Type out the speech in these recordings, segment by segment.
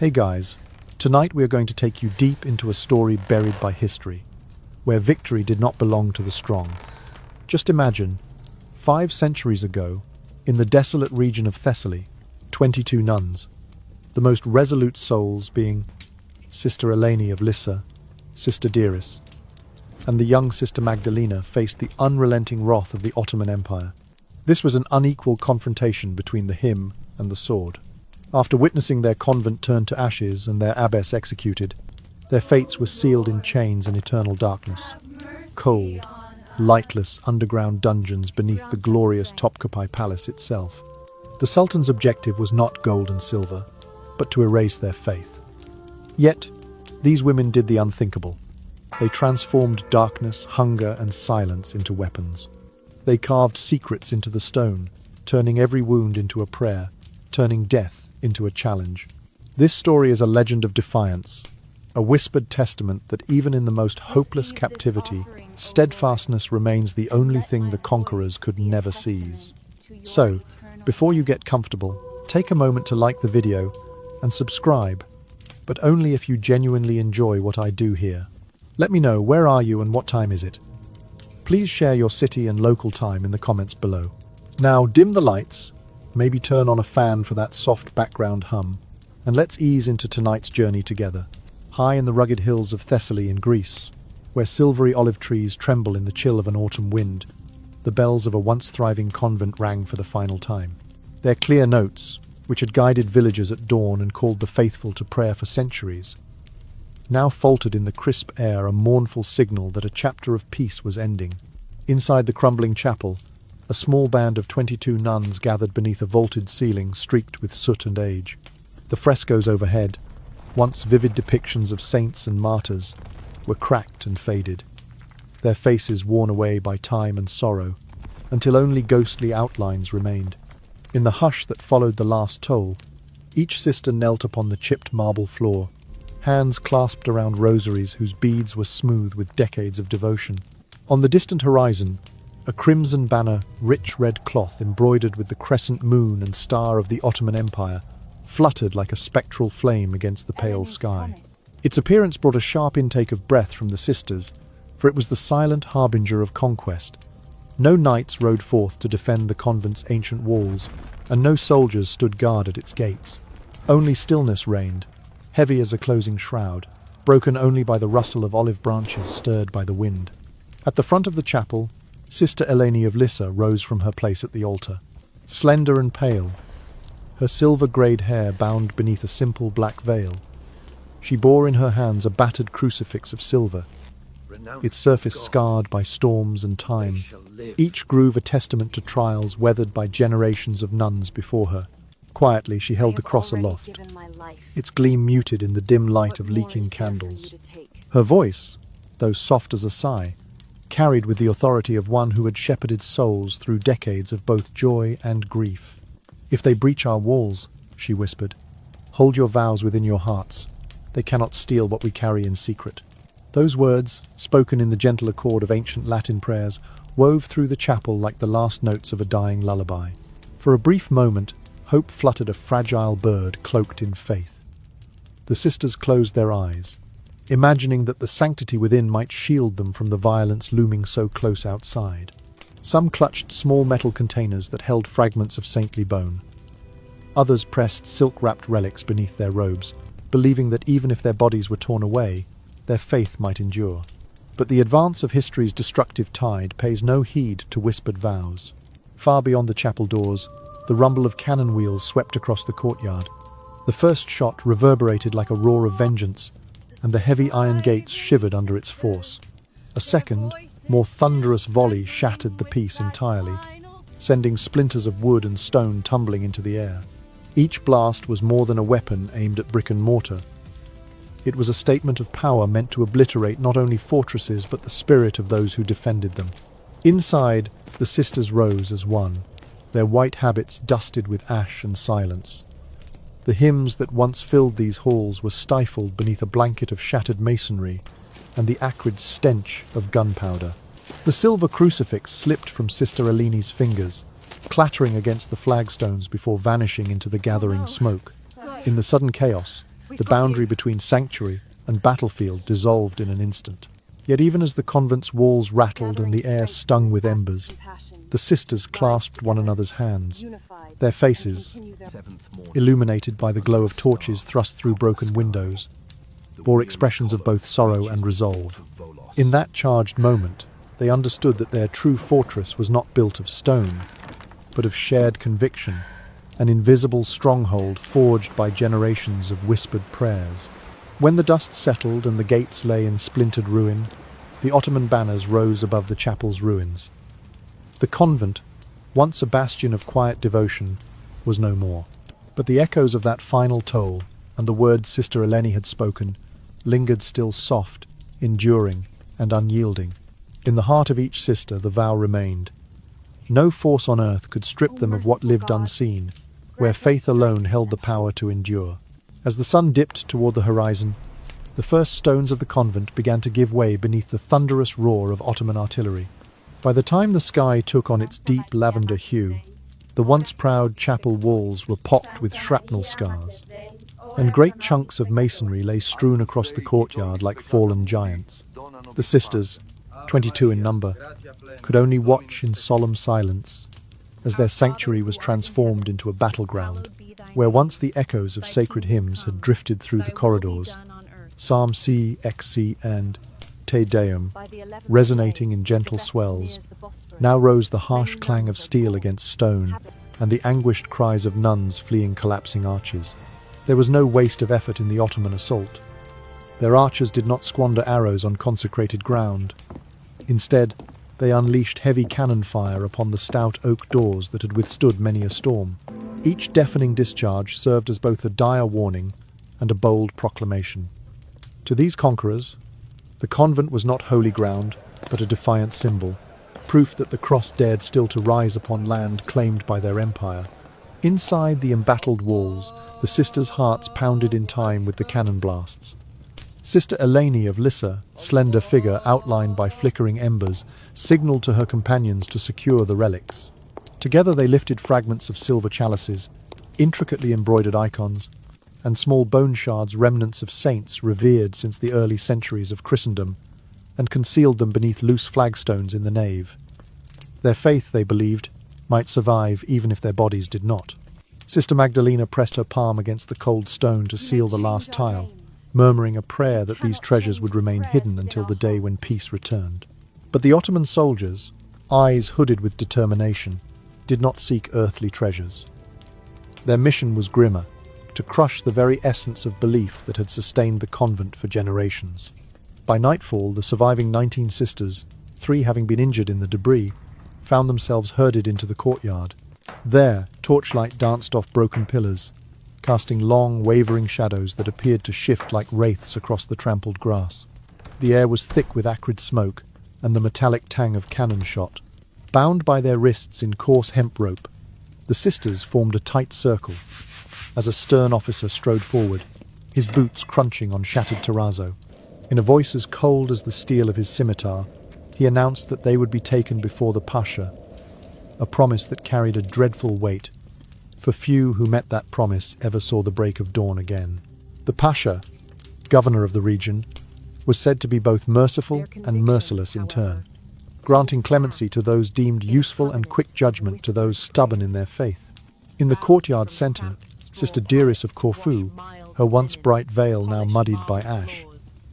Hey guys, tonight we are going to take you deep into a story buried by history, where victory did not belong to the strong. Just imagine, 5 centuries ago, in the desolate region of Thessaly, 22 nuns, the most resolute souls being Sister Eleni of Lyssa, Sister Diris, and the young Sister Magdalena faced the unrelenting wrath of the Ottoman Empire. This was an unequal confrontation between the hymn and the sword. After witnessing their convent turned to ashes and their abbess executed, their fates were sealed in chains and eternal darkness. Cold, lightless underground dungeons beneath the glorious Topkapi Palace itself. The Sultan's objective was not gold and silver, but to erase their faith. Yet, these women did the unthinkable. They transformed darkness, hunger, and silence into weapons. They carved secrets into the stone, turning every wound into a prayer, turning death into a challenge. This story is a legend of defiance, a whispered testament that even in the most hopeless captivity, steadfastness remains the only thing the conquerors could never seize. So, before you get comfortable, take a moment to like the video and subscribe, but only if you genuinely enjoy what I do here. Let me know, where are you and what time is it? Please share your city and local time in the comments below. Now dim the lights, maybe turn on a fan for that soft background hum, and let's ease into tonight's journey together. High in the rugged hills of Thessaly in Greece, where silvery olive trees tremble in the chill of an autumn wind, the bells of a once thriving convent rang for the final time. Their clear notes, which had guided villagers at dawn and called the faithful to prayer for centuries, now faltered in the crisp air, a mournful signal that a chapter of peace was ending. Inside the crumbling chapel, a small band of 22 nuns gathered beneath a vaulted ceiling streaked with soot and age. The frescoes overhead, once vivid depictions of saints and martyrs, were cracked and faded, their faces worn away by time and sorrow, until only ghostly outlines remained. In the hush that followed the last toll, each sister knelt upon the chipped marble floor, hands clasped around rosaries whose beads were smooth with decades of devotion. On the distant horizon, a crimson banner, rich red cloth embroidered with the crescent moon and star of the Ottoman Empire, fluttered like a spectral flame against the pale sky. Its appearance brought a sharp intake of breath from the sisters, for it was the silent harbinger of conquest. No knights rode forth to defend the convent's ancient walls, and no soldiers stood guard at its gates. Only stillness reigned, heavy as a closing shroud, broken only by the rustle of olive branches stirred by the wind. At the front of the chapel, Sister Eleni of Lyssa rose from her place at the altar. Slender and pale, her silver-greyed hair bound beneath a simple black veil, she bore in her hands a battered crucifix of silver, its surface scarred by storms and time, each groove a testament to trials weathered by generations of nuns before her. Quietly, she held the cross aloft, its gleam muted in the dim light of leaking candles. Her voice, though soft as a sigh, carried with the authority of one who had shepherded souls through decades of both joy and grief. "If they breach our walls," she whispered, "hold your vows within your hearts. They cannot steal what we carry in secret." Those words, spoken in the gentle accord of ancient Latin prayers, wove through the chapel like the last notes of a dying lullaby. For a brief moment, hope fluttered a fragile bird cloaked in faith. The sisters closed their eyes, imagining that the sanctity within might shield them from the violence looming so close outside. Some clutched small metal containers that held fragments of saintly bone. Others pressed silk-wrapped relics beneath their robes, believing that even if their bodies were torn away, their faith might endure. But the advance of history's destructive tide pays no heed to whispered vows. Far beyond the chapel doors, the rumble of cannon wheels swept across the courtyard. The first shot reverberated like a roar of vengeance, and the heavy iron gates shivered under its force. A second, more thunderous volley shattered the peace entirely, sending splinters of wood and stone tumbling into the air. Each blast was more than a weapon aimed at brick and mortar. It was a statement of power meant to obliterate not only fortresses but the spirit of those who defended them. Inside, the sisters rose as one, their white habits dusted with ash and silence. The hymns that once filled these halls were stifled beneath a blanket of shattered masonry and the acrid stench of gunpowder. The silver crucifix slipped from Sister Eleni's fingers, clattering against the flagstones before vanishing into the gathering smoke. In the sudden chaos, The boundary between sanctuary and battlefield dissolved in an instant. Yet even as the convent's walls rattled and the air stung with embers, the sisters clasped one another's hands, their faces, illuminated by the glow of torches thrust through broken windows, bore expressions of both sorrow and resolve. In that charged moment, they understood that their true fortress was not built of stone, but of shared conviction, an invisible stronghold forged by generations of whispered prayers. When the dust settled and the gates lay in splintered ruin, the Ottoman banners rose above the chapel's ruins. The convent, once a bastion of quiet devotion, was no more. But the echoes of that final toll, and the words Sister Eleni had spoken, lingered still soft, enduring, and unyielding. In the heart of each sister the vow remained. No force on earth could strip them of what lived unseen, where faith alone held the power to endure. As the sun dipped toward the horizon, the first stones of the convent began to give way beneath the thunderous roar of Ottoman artillery. By the time the sky took on its deep lavender hue, the once proud chapel walls were pocked with shrapnel scars, and great chunks of masonry lay strewn across the courtyard like fallen giants. The sisters, 22 in number, could only watch in solemn silence as their sanctuary was transformed into a battleground, where once the echoes of sacred hymns had drifted through the corridors, Psalm C, XC, and Te Deum, resonating in gentle swells. Now rose the harsh clang of steel against stone, and the anguished cries of nuns fleeing collapsing arches. There was no waste of effort in the Ottoman assault. Their archers did not squander arrows on consecrated ground. Instead, they unleashed heavy cannon fire upon the stout oak doors that had withstood many a storm. Each deafening discharge served as both a dire warning and a bold proclamation. To these conquerors, the convent was not holy ground, but a defiant symbol, proof that the cross dared still to rise upon land claimed by their empire. Inside the embattled walls, the sisters' hearts pounded in time with the cannon blasts. Sister Eleni of Lissa, slender figure outlined by flickering embers, signaled to her companions to secure the relics. Together they lifted fragments of silver chalices, intricately embroidered icons, and small bone shards, remnants of saints revered since the early centuries of Christendom, and concealed them beneath loose flagstones in the nave. Their faith, they believed, might survive even if their bodies did not. Sister Magdalena pressed her palm against the cold stone to seal the last tile, murmuring a prayer that these treasures would remain hidden until the day when peace returned. But the Ottoman soldiers, eyes hooded with determination, did not seek earthly treasures. Their mission was grimmer, to crush the very essence of belief that had sustained the convent for generations. By nightfall, the surviving 19 sisters, 3 having been injured in the debris, found themselves herded into the courtyard. There, torchlight danced off broken pillars, casting long, wavering shadows that appeared to shift like wraiths across the trampled grass. The air was thick with acrid smoke and the metallic tang of cannon shot. Bound by their wrists in coarse hemp rope, the sisters formed a tight circle as a stern officer strode forward, his boots crunching on shattered terrazzo. In a voice as cold as the steel of his scimitar, he announced that they would be taken before the Pasha, a promise that carried a dreadful weight, for few who met that promise ever saw the break of dawn again. The Pasha, governor of the region, was said to be both merciful and merciless in turn, granting clemency to those deemed useful and quick judgment to those stubborn in their faith. In the courtyard centre, Sister Dearest of Corfu, her once bright veil now muddied by ash,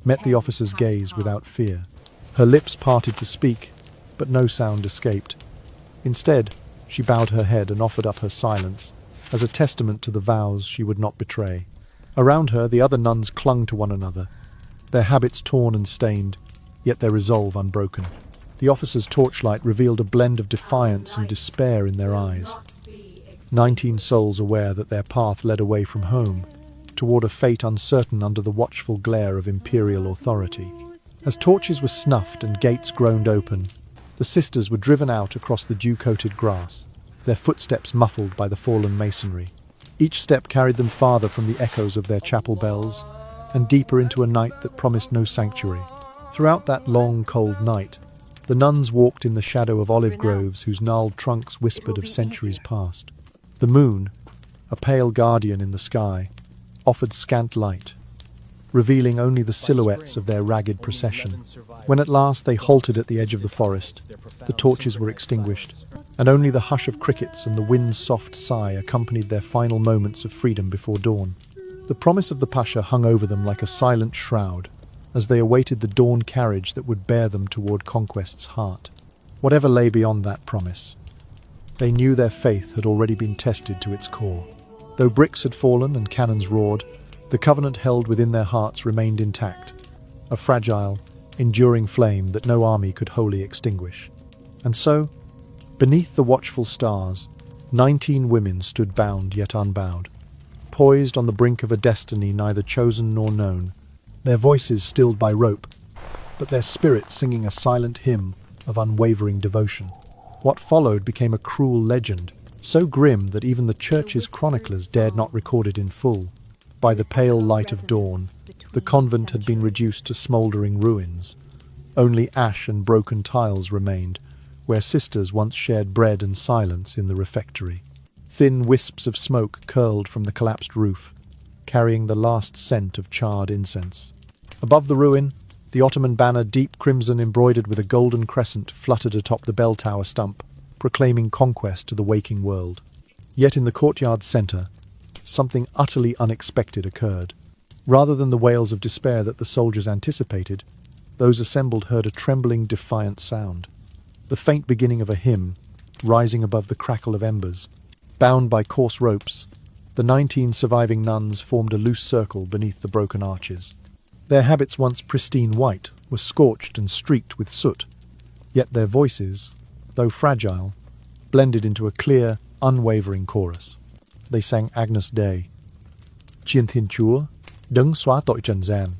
met the officer's gaze without fear. Her lips parted to speak, but no sound escaped. Instead, she bowed her head and offered up her silence, as a testament to the vows she would not betray. Around her, the other nuns clung to one another, their habits torn and stained, yet their resolve unbroken. The officer's torchlight revealed a blend of defiance and despair in their eyes. 19 souls aware that their path led away from home, toward a fate uncertain under the watchful glare of imperial authority. As torches were snuffed and gates groaned open, the sisters were driven out across the dew-coated grass, their footsteps muffled by the fallen masonry. Each step carried them farther from the echoes of their chapel bells, and deeper into a night that promised no sanctuary. Throughout that long, cold night, the nuns walked in the shadow of olive groves whose gnarled trunks whispered of centuries past. The moon, a pale guardian in the sky, offered scant light, revealing only the silhouettes of their ragged procession. When at last they halted at the edge of the forest, the torches were extinguished, and only the hush of crickets and the wind's soft sigh accompanied their final moments of freedom before dawn. The promise of the Pasha hung over them like a silent shroud, as they awaited the dawn carriage that would bear them toward conquest's heart. Whatever lay beyond that promise, they knew their faith had already been tested to its core. Though bricks had fallen and cannons roared, the covenant held within their hearts remained intact, a fragile, enduring flame that no army could wholly extinguish. And so, beneath the watchful stars, 19 women stood bound yet unbowed, poised on the brink of a destiny neither chosen nor known, their voices stilled by rope, but their spirits singing a silent hymn of unwavering devotion. What followed became a cruel legend, so grim that even the church's chroniclers dared not record it in full. By the pale light of dawn, the convent had been reduced to smouldering ruins. Only ash and broken tiles remained, where sisters once shared bread and silence in the refectory. Thin wisps of smoke curled from the collapsed roof, carrying the last scent of charred incense. Above the ruin, the Ottoman banner, deep crimson embroidered with a golden crescent, fluttered atop the bell tower stump, proclaiming conquest to the waking world. Yet in the courtyard's centre, something utterly unexpected occurred. Rather than the wails of despair that the soldiers anticipated, those assembled heard a trembling, defiant sound, the faint beginning of a hymn, rising above the crackle of embers. Bound by coarse ropes, the 19 surviving nuns formed a loose circle beneath the broken arches. Their habits, once pristine white, were scorched and streaked with soot, yet their voices, though fragile, blended into a clear, unwavering chorus. They sang Agnus Dei, Chiên Thiên Chúa, Đấng xóa tội trần gian,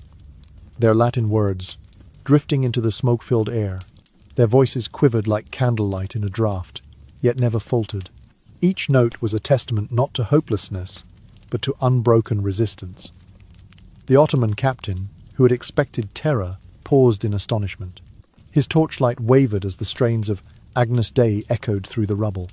their Latin words, drifting into the smoke-filled air. Their voices quivered like candlelight in a draught, yet never faltered. Each note was a testament not to hopelessness, but to unbroken resistance. The Ottoman captain, who had expected terror, paused in astonishment. His torchlight wavered as the strains of Agnus Dei echoed through the rubble.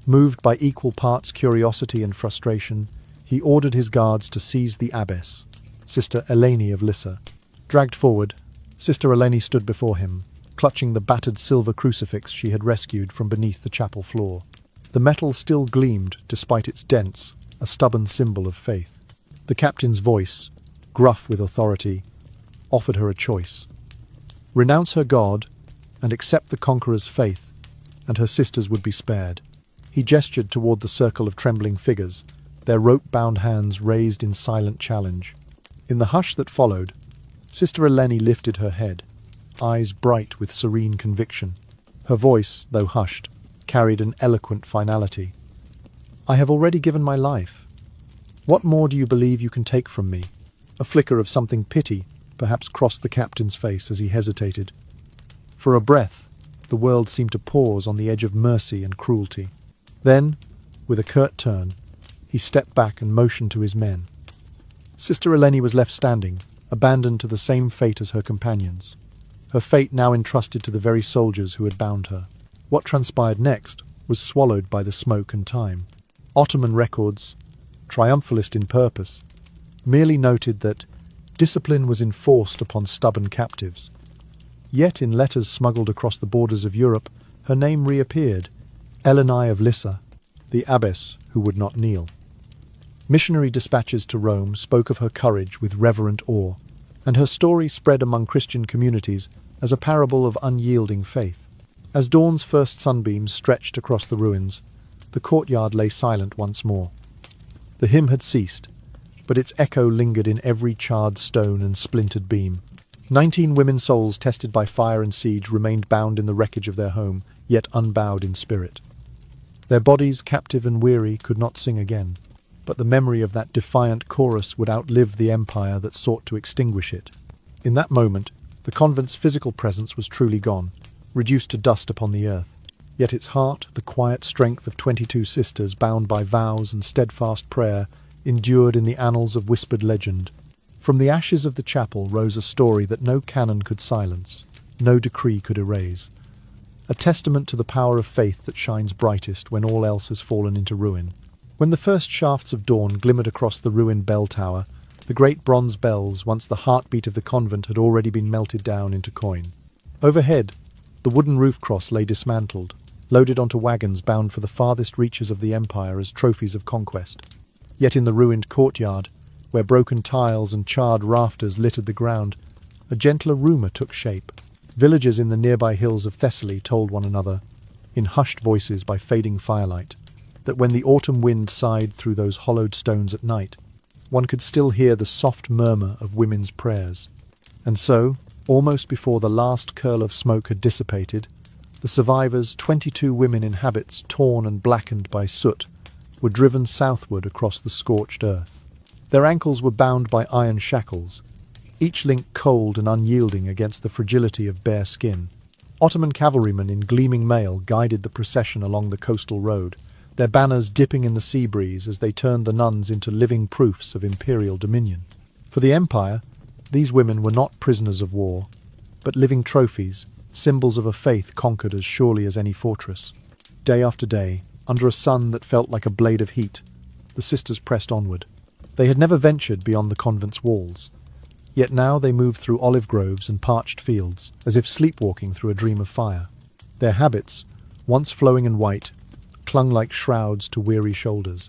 Moved by equal parts curiosity and frustration, he ordered his guards to seize the abbess, Sister Eleni of Lissa. Dragged forward, Sister Eleni stood before him, clutching the battered silver crucifix she had rescued from beneath the chapel floor. The metal still gleamed, despite its dents, a stubborn symbol of faith. The captain's voice, gruff with authority, offered her a choice. Renounce her God and accept the conqueror's faith, and her sisters would be spared. He gestured toward the circle of trembling figures, their rope-bound hands raised in silent challenge. In the hush that followed, Sister Eleni lifted her head, eyes bright with serene conviction. Her voice, though hushed, carried an eloquent finality. I have already given my life. What more do you believe you can take from me? A flicker of something pity perhaps crossed the captain's face as he hesitated. For a breath, the world seemed to pause on the edge of mercy and cruelty. Then, with a curt turn, he stepped back and motioned to his men. Sister Eleni was left standing, abandoned to the same fate as her companions, her fate now entrusted to the very soldiers who had bound her. What transpired next was swallowed by the smoke and time. Ottoman records, triumphalist in purpose, merely noted that discipline was enforced upon stubborn captives. Yet in letters smuggled across the borders of Europe, her name reappeared, Eleni of Lissa, the abbess who would not kneel. Missionary dispatches to Rome spoke of her courage with reverent awe, and her story spread among Christian communities as a parable of unyielding faith. As dawn's first sunbeams stretched across the ruins, the courtyard lay silent once more. The hymn had ceased, but its echo lingered in every charred stone and splintered beam. 19 women souls tested by fire and siege remained bound in the wreckage of their home, yet unbowed in spirit. Their bodies, captive and weary, could not sing again, but the memory of that defiant chorus would outlive the empire that sought to extinguish it. In that moment, the convent's physical presence was truly gone, reduced to dust upon the earth. Yet its heart, the quiet strength of 22 sisters bound by vows and steadfast prayer, endured in the annals of whispered legend. From the ashes of the chapel rose a story that no canon could silence, no decree could erase. A testament to the power of faith that shines brightest when all else has fallen into ruin. When the first shafts of dawn glimmered across the ruined bell tower, the great bronze bells, once the heartbeat of the convent, had already been melted down into coin. Overhead, the wooden roof cross lay dismantled, loaded onto wagons bound for the farthest reaches of the empire as trophies of conquest. Yet in the ruined courtyard, where broken tiles and charred rafters littered the ground, a gentler rumour took shape. Villagers in the nearby hills of Thessaly told one another, in hushed voices by fading firelight, that when the autumn wind sighed through those hollowed stones at night, one could still hear the soft murmur of women's prayers. And so, almost before the last curl of smoke had dissipated, the survivors, 22 women in habits torn and blackened by soot, were driven southward across the scorched earth. Their ankles were bound by iron shackles, each link cold and unyielding against the fragility of bare skin. Ottoman cavalrymen in gleaming mail guided the procession along the coastal road, their banners dipping in the sea breeze as they turned the nuns into living proofs of imperial dominion. For the empire, these women were not prisoners of war, but living trophies, symbols of a faith conquered as surely as any fortress. Day after day, under a sun that felt like a blade of heat, the sisters pressed onward. They had never ventured beyond the convent's walls. Yet now they moved through olive groves and parched fields, as if sleepwalking through a dream of fire. Their habits, once flowing and white, clung like shrouds to weary shoulders.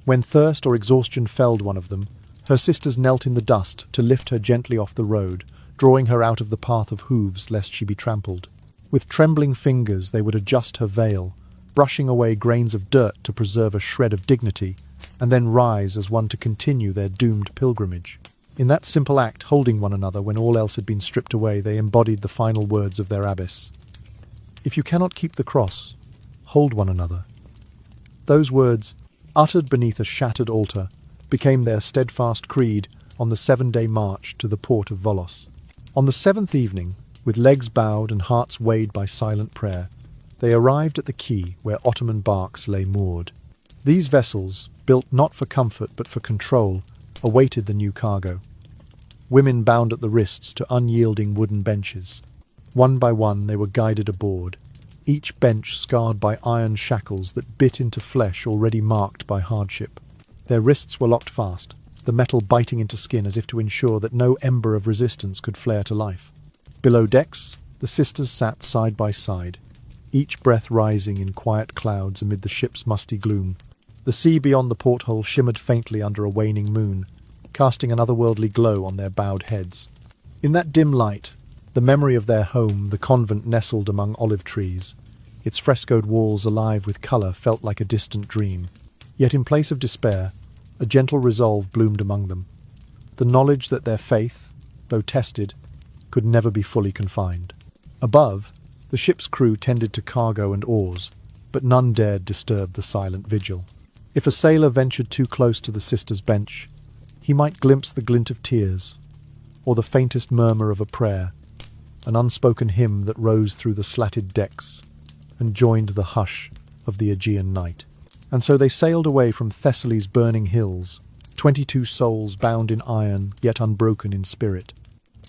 When thirst or exhaustion felled one of them, her sisters knelt in the dust to lift her gently off the road, drawing her out of the path of hooves lest she be trampled. With trembling fingers they would adjust her veil, brushing away grains of dirt to preserve a shred of dignity, and then rise as one to continue their doomed pilgrimage. In that simple act, holding one another when all else had been stripped away, they embodied the final words of their abbess. If you cannot keep the cross, hold one another. Those words, uttered beneath a shattered altar, became their steadfast creed on the 7-day march to the port of Volos. On the 7th evening, with legs bowed and hearts weighed by silent prayer, they arrived at the quay where Ottoman barks lay moored. These vessels, built not for comfort but for control, awaited the new cargo. Women bound at the wrists to unyielding wooden benches. One by one they were guided aboard, each bench scarred by iron shackles that bit into flesh already marked by hardship. Their wrists were locked fast, the metal biting into skin as if to ensure that no ember of resistance could flare to life. Below decks, the sisters sat side by side, each breath rising in quiet clouds amid the ship's musty gloom. The sea beyond the porthole shimmered faintly under a waning moon, casting an otherworldly glow on their bowed heads. In that dim light, the memory of their home, the convent nestled among olive trees, its frescoed walls alive with colour, felt like a distant dream. Yet in place of despair, a gentle resolve bloomed among them, the knowledge that their faith, though tested, could never be fully confined. Above, the ship's crew tended to cargo and oars, but none dared disturb the silent vigil. If a sailor ventured too close to the sisters' bench, he might glimpse the glint of tears, or the faintest murmur of a prayer, an unspoken hymn that rose through the slatted decks and joined the hush of the Aegean night. And so they sailed away from Thessaly's burning hills, 22 souls bound in iron yet unbroken in spirit.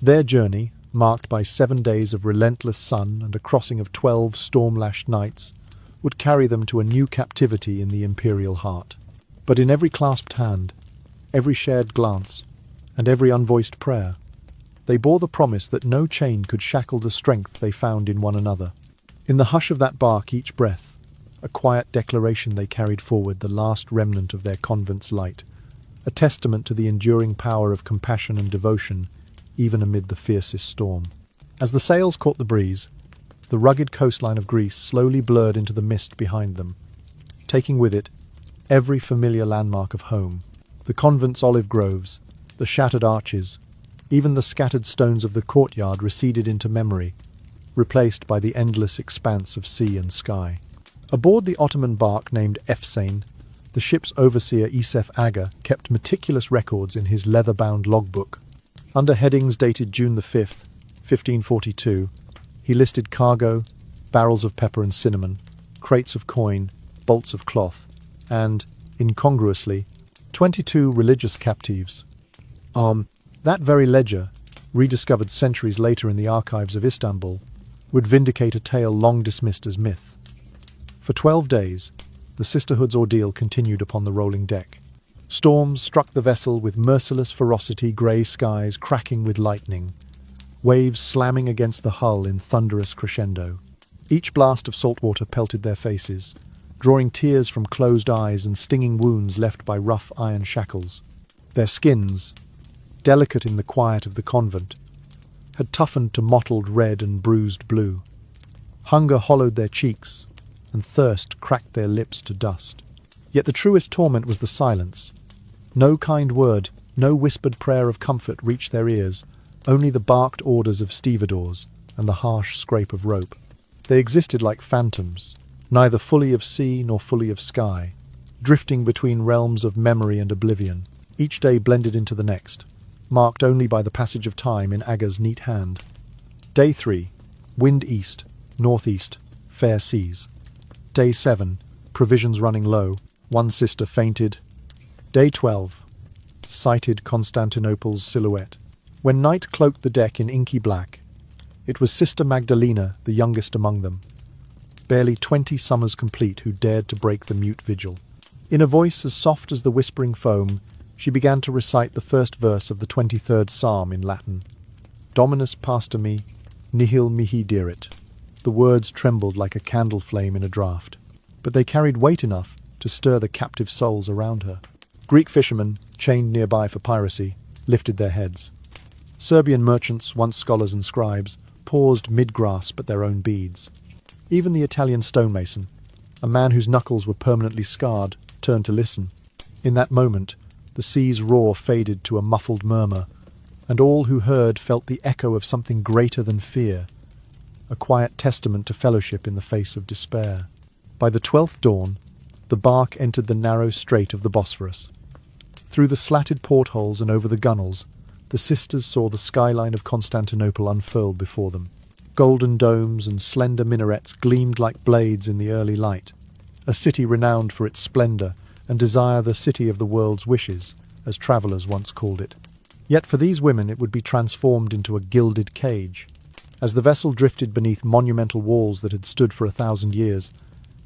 Their journey, marked by 7 days of relentless sun and a crossing of 12 storm-lashed nights, would carry them to a new captivity in the imperial heart. But in every clasped hand, every shared glance, and every unvoiced prayer, they bore the promise that no chain could shackle the strength they found in one another. In the hush of that bark, each breath, a quiet declaration, they carried forward the last remnant of their convent's light, a testament to the enduring power of compassion and devotion, even amid the fiercest storm. As the sails caught the breeze, the rugged coastline of Greece slowly blurred into the mist behind them, taking with it every familiar landmark of home. The convent's olive groves, the shattered arches, even the scattered stones of the courtyard receded into memory, replaced by the endless expanse of sea and sky. Aboard the Ottoman bark named Efsane, the ship's overseer Isef Aga kept meticulous records in his leather-bound logbook. Under headings dated June the 5th, 1542, he listed cargo, barrels of pepper and cinnamon, crates of coin, bolts of cloth, and, incongruously, 22 religious captives. That very ledger, rediscovered centuries later in the archives of Istanbul, would vindicate a tale long dismissed as myth. For 12 days, the sisterhood's ordeal continued upon the rolling deck. Storms struck the vessel with merciless ferocity, grey skies cracking with lightning, waves slamming against the hull in thunderous crescendo. Each blast of salt water pelted their faces, drawing tears from closed eyes and stinging wounds left by rough iron shackles. Their skins, delicate in the quiet of the convent, had toughened to mottled red and bruised blue. Hunger hollowed their cheeks, and thirst cracked their lips to dust. Yet the truest torment was the silence. No kind word, no whispered prayer of comfort reached their ears, only the barked orders of stevedores and the harsh scrape of rope. They existed like phantoms, neither fully of sea nor fully of sky, drifting between realms of memory and oblivion. Each day blended into the next, marked only by the passage of time in Aga's neat hand. Day 3, wind east, northeast, fair seas. Day 7, provisions running low, one sister fainted. Day 12, sighted Constantinople's silhouette. When night cloaked the deck in inky black, it was Sister Magdalena, the youngest among them, barely 20 summers complete, who dared to break the mute vigil. In a voice as soft as the whispering foam, she began to recite the first verse of the 23rd Psalm in Latin. Dominus pastor me, nihil mihi dirit. The words trembled like a candle flame in a draught, but they carried weight enough to stir the captive souls around her. Greek fishermen, chained nearby for piracy, lifted their heads. Serbian merchants, once scholars and scribes, paused mid-grasp at their own beads. Even the Italian stonemason, a man whose knuckles were permanently scarred, turned to listen. In that moment, the sea's roar faded to a muffled murmur, and all who heard felt the echo of something greater than fear, a quiet testament to fellowship in the face of despair. By the 12th dawn, the bark entered the narrow strait of the Bosphorus. Through the slatted portholes and over the gunwales, the sisters saw the skyline of Constantinople unfurled before them. Golden domes and slender minarets gleamed like blades in the early light, a city renowned for its splendour and desire, the city of the world's wishes, as travellers once called it. Yet for these women it would be transformed into a gilded cage. As the vessel drifted beneath monumental walls that had stood for 1,000 years,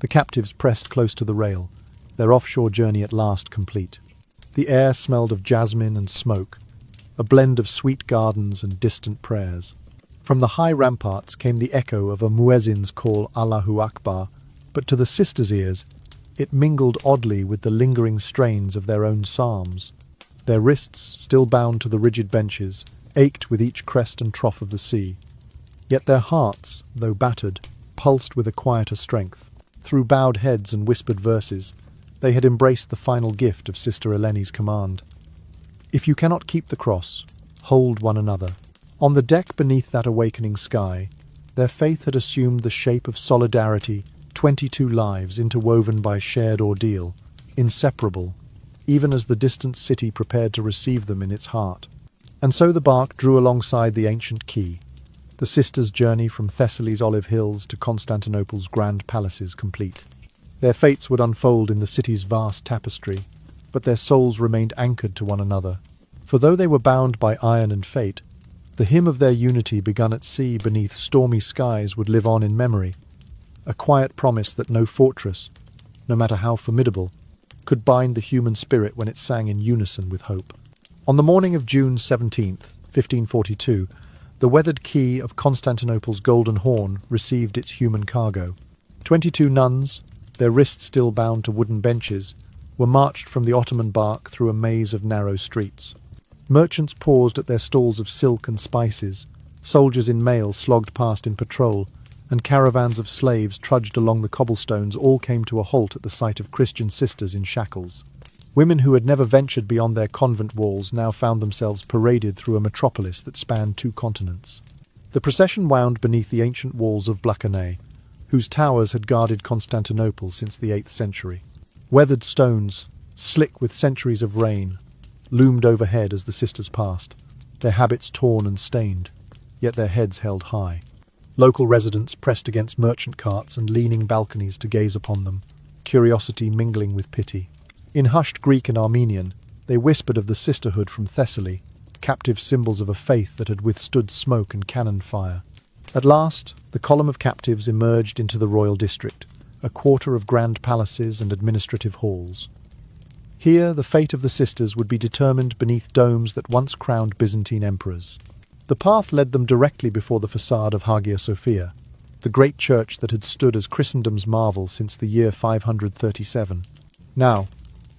the captives pressed close to the rail, their offshore journey at last complete. The air smelled of jasmine and smoke, a blend of sweet gardens and distant prayers. From the high ramparts came the echo of a muezzin's call, Allahu Akbar, but to the sisters' ears it mingled oddly with the lingering strains of their own psalms. Their wrists, still bound to the rigid benches, ached with each crest and trough of the sea. Yet their hearts, though battered, pulsed with a quieter strength. Through bowed heads and whispered verses, they had embraced the final gift of Sister Eleni's command. If you cannot keep the cross, hold one another. On the deck beneath that awakening sky, their faith had assumed the shape of solidarity, 22 lives interwoven by shared ordeal, inseparable, even as the distant city prepared to receive them in its heart. And so the bark drew alongside the ancient quay, the sisters' journey from Thessaly's olive hills to Constantinople's grand palaces complete. Their fates would unfold in the city's vast tapestry, but their souls remained anchored to one another. For though they were bound by iron and fate, the hymn of their unity begun at sea beneath stormy skies would live on in memory, a quiet promise that no fortress, no matter how formidable, could bind the human spirit when it sang in unison with hope. On the morning of June 17th, 1542, the weathered quay of Constantinople's Golden Horn received its human cargo. 22 nuns, their wrists still bound to wooden benches, were marched from the Ottoman bark through a maze of narrow streets. Merchants paused at their stalls of silk and spices, soldiers in mail slogged past in patrol, and caravans of slaves trudged along the cobblestones all came to a halt at the sight of Christian sisters in shackles. Women who had never ventured beyond their convent walls now found themselves paraded through a metropolis that spanned 2 continents. The procession wound beneath the ancient walls of Blacanay, whose towers had guarded Constantinople since the 8th century. Weathered stones, slick with centuries of rain, loomed overhead as the sisters passed, their habits torn and stained, yet their heads held high. Local residents pressed against merchant carts and leaning balconies to gaze upon them, curiosity mingling with pity. In hushed Greek and Armenian, they whispered of the sisterhood from Thessaly, captive symbols of a faith that had withstood smoke and cannon fire. At last, the column of captives emerged into the royal district, a quarter of grand palaces and administrative halls. Here, the fate of the sisters would be determined beneath domes that once crowned Byzantine emperors. The path led them directly before the facade of Hagia Sophia, the great church that had stood as Christendom's marvel since the year 537. Now,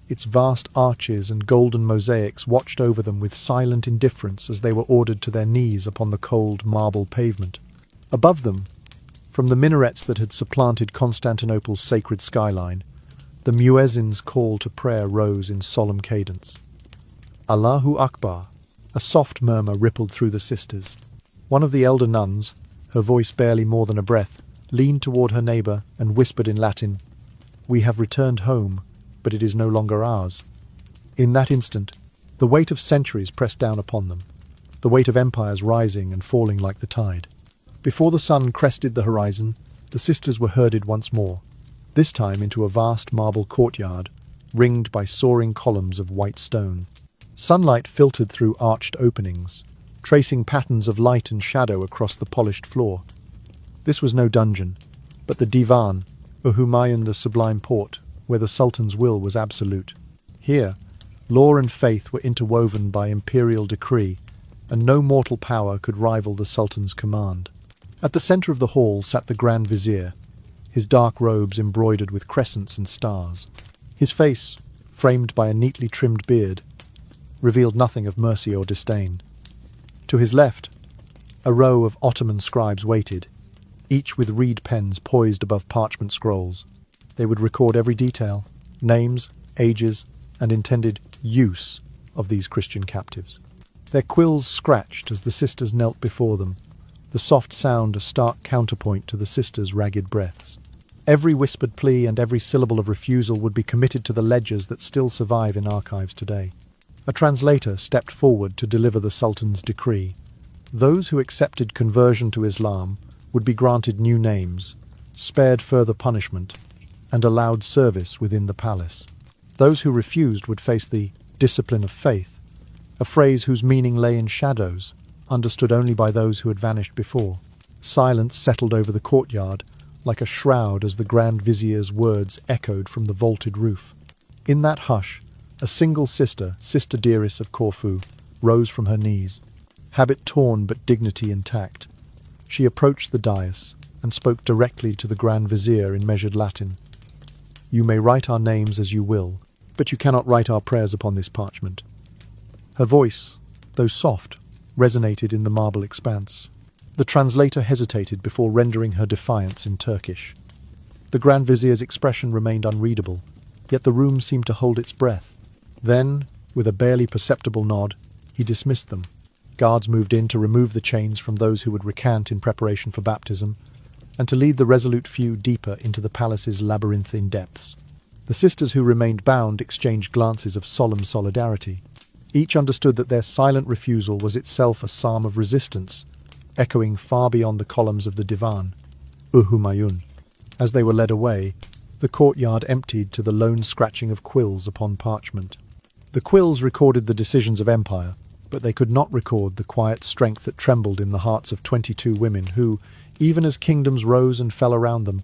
its vast arches and golden mosaics watched over them with silent indifference as they were ordered to their knees upon the cold marble pavement. Above them, from the minarets that had supplanted Constantinople's sacred skyline, the muezzin's call to prayer rose in solemn cadence. Allahu Akbar, a soft murmur rippled through the sisters. One of the elder nuns, her voice barely more than a breath, leaned toward her neighbor and whispered in Latin, "We have returned home, but it is no longer ours." In that instant, the weight of centuries pressed down upon them, the weight of empires rising and falling like the tide. Before the sun crested the horizon, the sisters were herded once more, this time into a vast marble courtyard, ringed by soaring columns of white stone. Sunlight filtered through arched openings, tracing patterns of light and shadow across the polished floor. This was no dungeon, but the divan, or Humayun the Sublime Port, where the Sultan's will was absolute. Here, law and faith were interwoven by imperial decree, and no mortal power could rival the Sultan's command. At the center of the hall sat the Grand Vizier, his dark robes embroidered with crescents and stars. His face, framed by a neatly trimmed beard, revealed nothing of mercy or disdain. To his left, a row of Ottoman scribes waited, each with reed pens poised above parchment scrolls. They would record every detail, names, ages, and intended use of these Christian captives. Their quills scratched as the sisters knelt before them, the soft sound a stark counterpoint to the sisters' ragged breaths. Every whispered plea and every syllable of refusal would be committed to the ledgers that still survive in archives today. A translator stepped forward to deliver the Sultan's decree. Those who accepted conversion to Islam would be granted new names, spared further punishment, and allowed service within the palace. Those who refused would face the discipline of faith, a phrase whose meaning lay in shadows, understood only by those who had vanished before. Silence settled over the courtyard, like a shroud as the Grand Vizier's words echoed from the vaulted roof. In that hush, a single sister, Sister Dearest of Corfu, rose from her knees, habit torn but dignity intact. She approached the dais and spoke directly to the Grand Vizier in measured Latin. "You may write our names as you will, but you cannot write our prayers upon this parchment." Her voice, though soft, resonated in the marble expanse. The translator hesitated before rendering her defiance in Turkish. The Grand Vizier's expression remained unreadable, yet the room seemed to hold its breath. Then, with a barely perceptible nod, he dismissed them. Guards moved in to remove the chains from those who would recant in preparation for baptism, and to lead the resolute few deeper into the palace's labyrinthine depths. The sisters who remained bound exchanged glances of solemn solidarity. Each understood that their silent refusal was itself a psalm of resistance, echoing far beyond the columns of the divan, Humayun. As they were led away, the courtyard emptied to the lone scratching of quills upon parchment. The quills recorded the decisions of empire, but they could not record the quiet strength that trembled in the hearts of 22 women who, even as kingdoms rose and fell around them,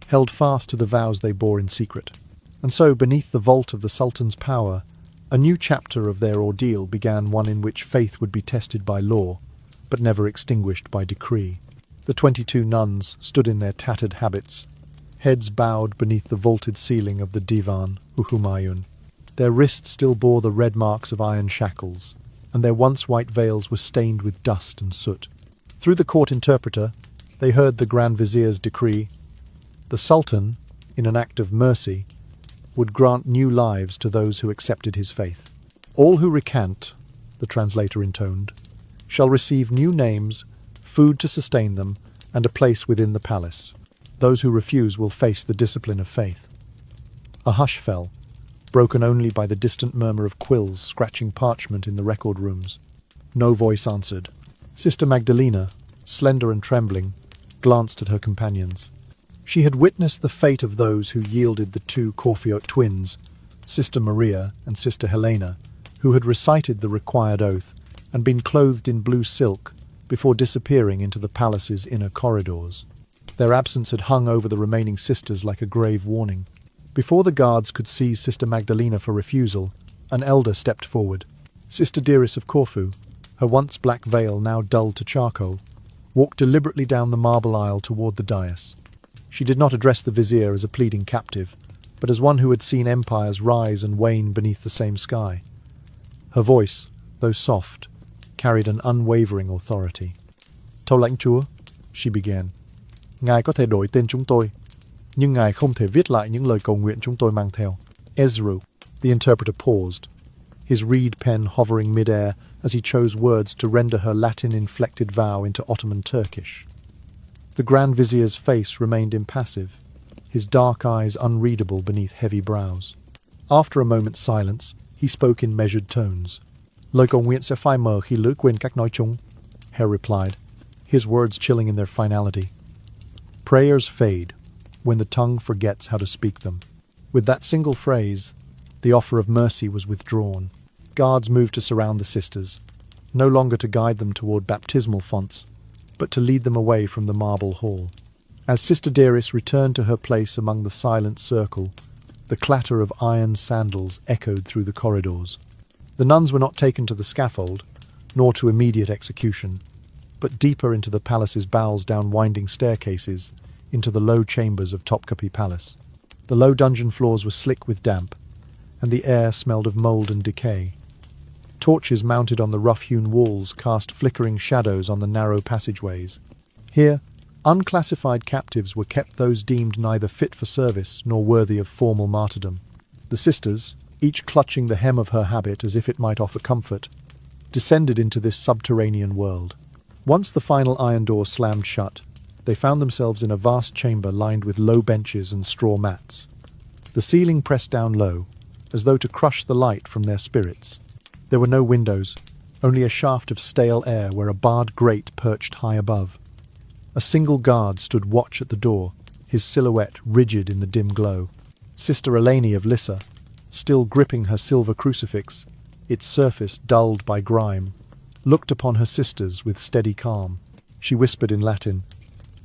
held fast to the vows they bore in secret. And so, beneath the vault of the Sultan's power, a new chapter of their ordeal began, one in which faith would be tested by law, but never extinguished by decree. The 22 nuns stood in their tattered habits, heads bowed beneath the vaulted ceiling of the divan, Humayun. Their wrists still bore the red marks of iron shackles, and their once white veils were stained with dust and soot. Through the court interpreter, they heard the Grand Vizier's decree. The Sultan, in an act of mercy, would grant new lives to those who accepted his faith. "All who recant," the translator intoned, "shall receive new names, food to sustain them, and a place within the palace. Those who refuse will face the discipline of faith." A hush fell, broken only by the distant murmur of quills scratching parchment in the record rooms. No voice answered. Sister Magdalena, slender and trembling, glanced at her companions. She had witnessed the fate of those who yielded, the two Corfiot twins, Sister Maria and Sister Helena, who had recited the required oath and been clothed in blue silk before disappearing into the palace's inner corridors. Their absence had hung over the remaining sisters like a grave warning. Before the guards could seize Sister Magdalena for refusal, an elder stepped forward. Sister Dearest of Corfu, her once black veil now dulled to charcoal, walked deliberately down the marble aisle toward the dais. She did not address the vizier as a pleading captive, but as one who had seen empires rise and wane beneath the same sky. Her voice, though soft, carried an unwavering authority. "Thâu lãnh chúa," she began. "Ngài có thể đổi tên chúng tôi, nhưng Ngài không thể viết lại những lời cầu nguyện chúng tôi mang theo." Ezru, the interpreter paused, his reed pen hovering mid-air as he chose words to render her Latin-inflected vow into Ottoman Turkish. The Grand Vizier's face remained impassive, his dark eyes unreadable beneath heavy brows. After a moment's silence, he spoke in measured tones. "Lời cầu nguyện sẽ phai mờ khi lỡ quên cách nói chúng," Hare replied, his words chilling in their finality. "Prayers fade when the tongue forgets how to speak them." With that single phrase, the offer of mercy was withdrawn. Guards moved to surround the sisters, no longer to guide them toward baptismal fonts, but to lead them away from the marble hall. As Sister Dearest returned to her place among the silent circle, the clatter of iron sandals echoed through the corridors. The nuns were not taken to the scaffold, nor to immediate execution, but deeper into the palace's bowels down winding staircases, into the low chambers of Topkapi Palace. The low dungeon floors were slick with damp, and the air smelled of mould and decay. Torches mounted on the rough-hewn walls cast flickering shadows on the narrow passageways. Here, unclassified captives were kept, those deemed neither fit for service nor worthy of formal martyrdom. The sisters, each clutching the hem of her habit as if it might offer comfort, descended into this subterranean world. Once the final iron door slammed shut, they found themselves in a vast chamber lined with low benches and straw mats. The ceiling pressed down low, as though to crush the light from their spirits. There were no windows, only a shaft of stale air where a barred grate perched high above. A single guard stood watch at the door, his silhouette rigid in the dim glow. Sister Eleni of Lissa, still gripping her silver crucifix, its surface dulled by grime, looked upon her sisters with steady calm. She whispered in Latin,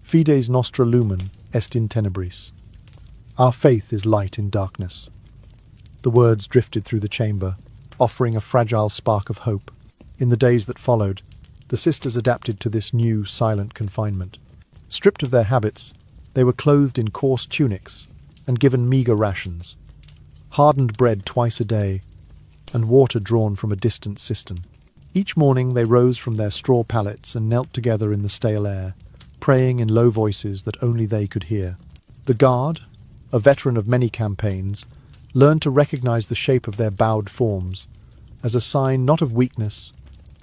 "Fides nostra lumen est in tenebris." Our faith is light in darkness. The words drifted through the chamber, offering a fragile spark of hope. In the days that followed, the sisters adapted to this new, silent confinement. Stripped of their habits, they were clothed in coarse tunics and given meagre rations, hardened bread twice a day, and water drawn from a distant cistern. Each morning they rose from their straw pallets and knelt together in the stale air, praying in low voices that only they could hear. The guard, a veteran of many campaigns, learned to recognize the shape of their bowed forms as a sign not of weakness,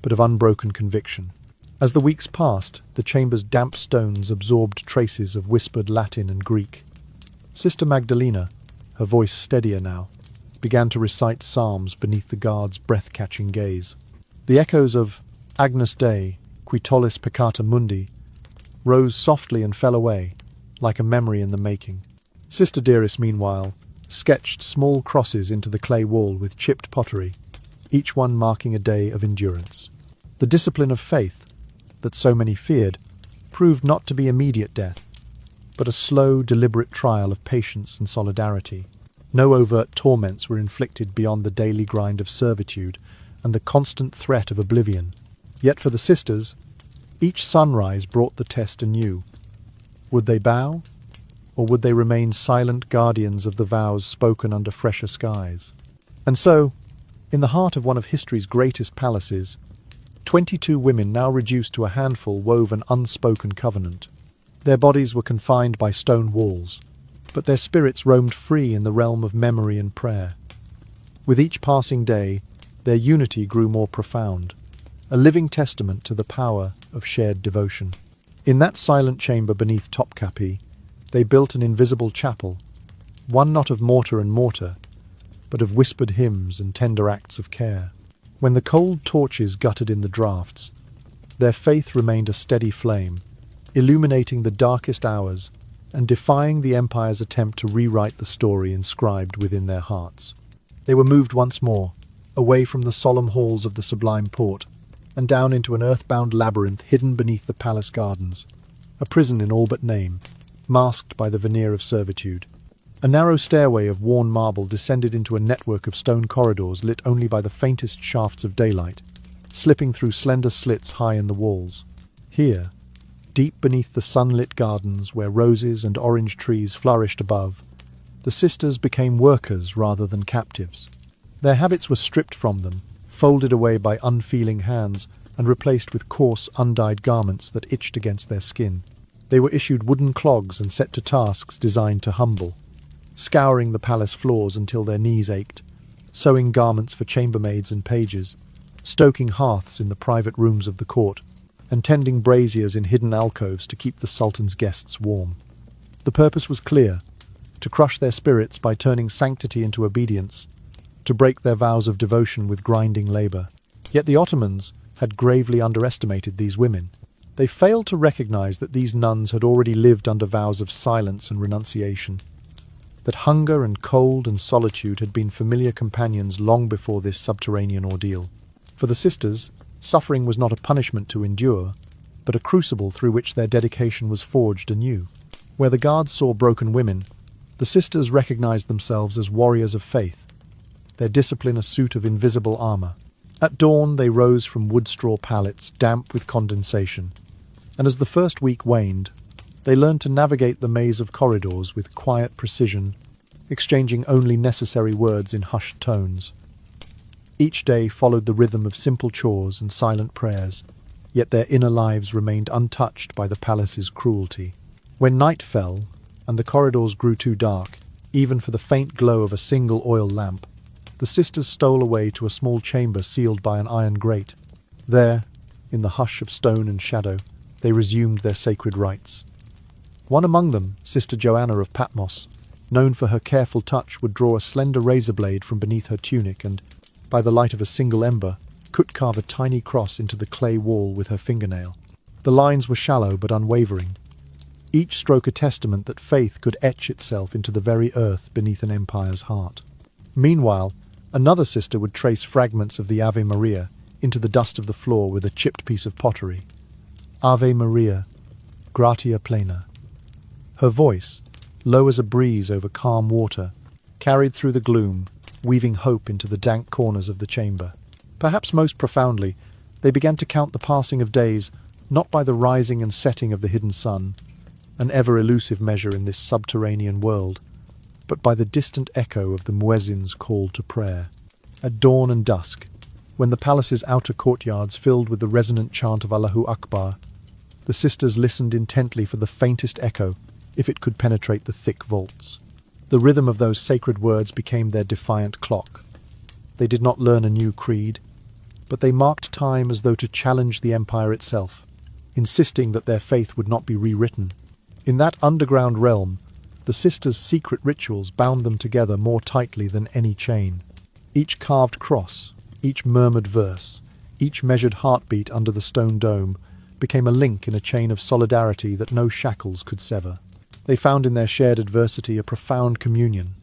but of unbroken conviction. As the weeks passed, the chamber's damp stones absorbed traces of whispered Latin and Greek. Sister Magdalena, her voice steadier now, began to recite psalms beneath the guard's breath-catching gaze. The echoes of Agnus Dei, qui tollis peccata mundi, rose softly and fell away, like a memory in the making. Sister Dearest, meanwhile, sketched small crosses into the clay wall with chipped pottery, each one marking a day of endurance. The discipline of faith, that so many feared, proved not to be immediate death, but a slow, deliberate trial of patience and solidarity. No overt torments were inflicted beyond the daily grind of servitude and the constant threat of oblivion. Yet for the sisters, each sunrise brought the test anew. Would they bow, or would they remain silent guardians of the vows spoken under fresher skies? And so, in the heart of one of history's greatest palaces, 22 women now reduced to a handful wove an unspoken covenant. Their bodies were confined by stone walls, but their spirits roamed free in the realm of memory and prayer. With each passing day, their unity grew more profound, a living testament to the power of shared devotion. In that silent chamber beneath Topkapi, they built an invisible chapel, one not of mortar and mortar, but of whispered hymns and tender acts of care. When the cold torches guttered in the draughts, their faith remained a steady flame, illuminating the darkest hours and defying the Empire's attempt to rewrite the story inscribed within their hearts. They were moved once more, away from the solemn halls of the Sublime Port, and down into an earthbound labyrinth hidden beneath the palace gardens, a prison in all but name, masked by the veneer of servitude. A narrow stairway of worn marble descended into a network of stone corridors lit only by the faintest shafts of daylight, slipping through slender slits high in the walls. Here, deep beneath the sunlit gardens where roses and orange trees flourished above, the sisters became workers rather than captives. Their habits were stripped from them, folded away by unfeeling hands, and replaced with coarse, undyed garments that itched against their skin. They were issued wooden clogs and set to tasks designed to humble, scouring the palace floors until their knees ached, sewing garments for chambermaids and pages, stoking hearths in the private rooms of the court, and tending braziers in hidden alcoves to keep the Sultan's guests warm. The purpose was clear: to crush their spirits by turning sanctity into obedience, to break their vows of devotion with grinding labour. Yet the Ottomans had gravely underestimated these women. They failed to recognize that these nuns had already lived under vows of silence and renunciation, that hunger and cold and solitude had been familiar companions long before this subterranean ordeal. For the sisters, suffering was not a punishment to endure, but a crucible through which their dedication was forged anew. Where the guards saw broken women, the sisters recognized themselves as warriors of faith, their discipline a suit of invisible armor. At dawn they rose from wood-straw pallets, damp with condensation, and as the first week waned, they learned to navigate the maze of corridors with quiet precision, exchanging only necessary words in hushed tones. Each day followed the rhythm of simple chores and silent prayers, yet their inner lives remained untouched by the palace's cruelty. When night fell, and the corridors grew too dark, even for the faint glow of a single oil lamp, the sisters stole away to a small chamber sealed by an iron grate. There, in the hush of stone and shadow, they resumed their sacred rites. One among them, Sister Joanna of Patmos, known for her careful touch, would draw a slender razor blade from beneath her tunic and, by the light of a single ember, could carve a tiny cross into the clay wall with her fingernail. The lines were shallow but unwavering, each stroke a testament that faith could etch itself into the very earth beneath an empire's heart. Meanwhile, another sister would trace fragments of the Ave Maria into the dust of the floor with a chipped piece of pottery. Ave Maria, gratia plena. Her voice, low as a breeze over calm water, carried through the gloom, weaving hope into the dank corners of the chamber. Perhaps most profoundly, they began to count the passing of days not by the rising and setting of the hidden sun, an ever-elusive measure in this subterranean world, but by the distant echo of the muezzin's call to prayer. At dawn and dusk, when the palace's outer courtyards filled with the resonant chant of Allahu Akbar, the sisters listened intently for the faintest echo, if it could penetrate the thick vaults. The rhythm of those sacred words became their defiant clock. They did not learn a new creed, but they marked time as though to challenge the empire itself, insisting that their faith would not be rewritten. In that underground realm, the sisters' secret rituals bound them together more tightly than any chain. Each carved cross, each murmured verse, each measured heartbeat under the stone dome became a link in a chain of solidarity that no shackles could sever. They found in their shared adversity a profound communion,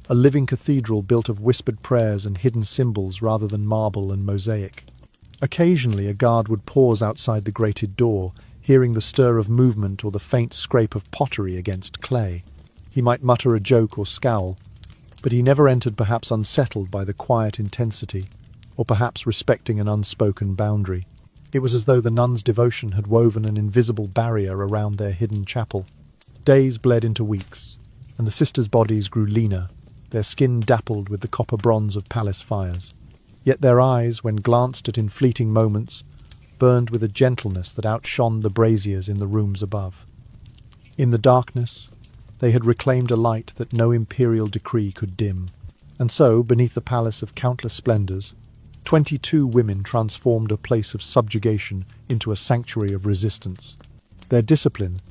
a living cathedral built of whispered prayers and hidden symbols rather than marble and mosaic. Occasionally a guard would pause outside the grated door, hearing the stir of movement or the faint scrape of pottery against clay. He might mutter a joke or scowl, but he never entered, perhaps unsettled by the quiet intensity, or perhaps respecting an unspoken boundary. It was as though the nuns' devotion had woven an invisible barrier around their hidden chapel. Days bled into weeks, and the sisters' bodies grew leaner, their skin dappled with the copper bronze of palace fires. Yet their eyes, when glanced at in fleeting moments, burned with a gentleness that outshone the braziers in the rooms above. In the darkness, they had reclaimed a light that no imperial decree could dim. And so, beneath the palace of countless splendors, 22 women transformed a place of subjugation into a sanctuary of resistance. Their discipline,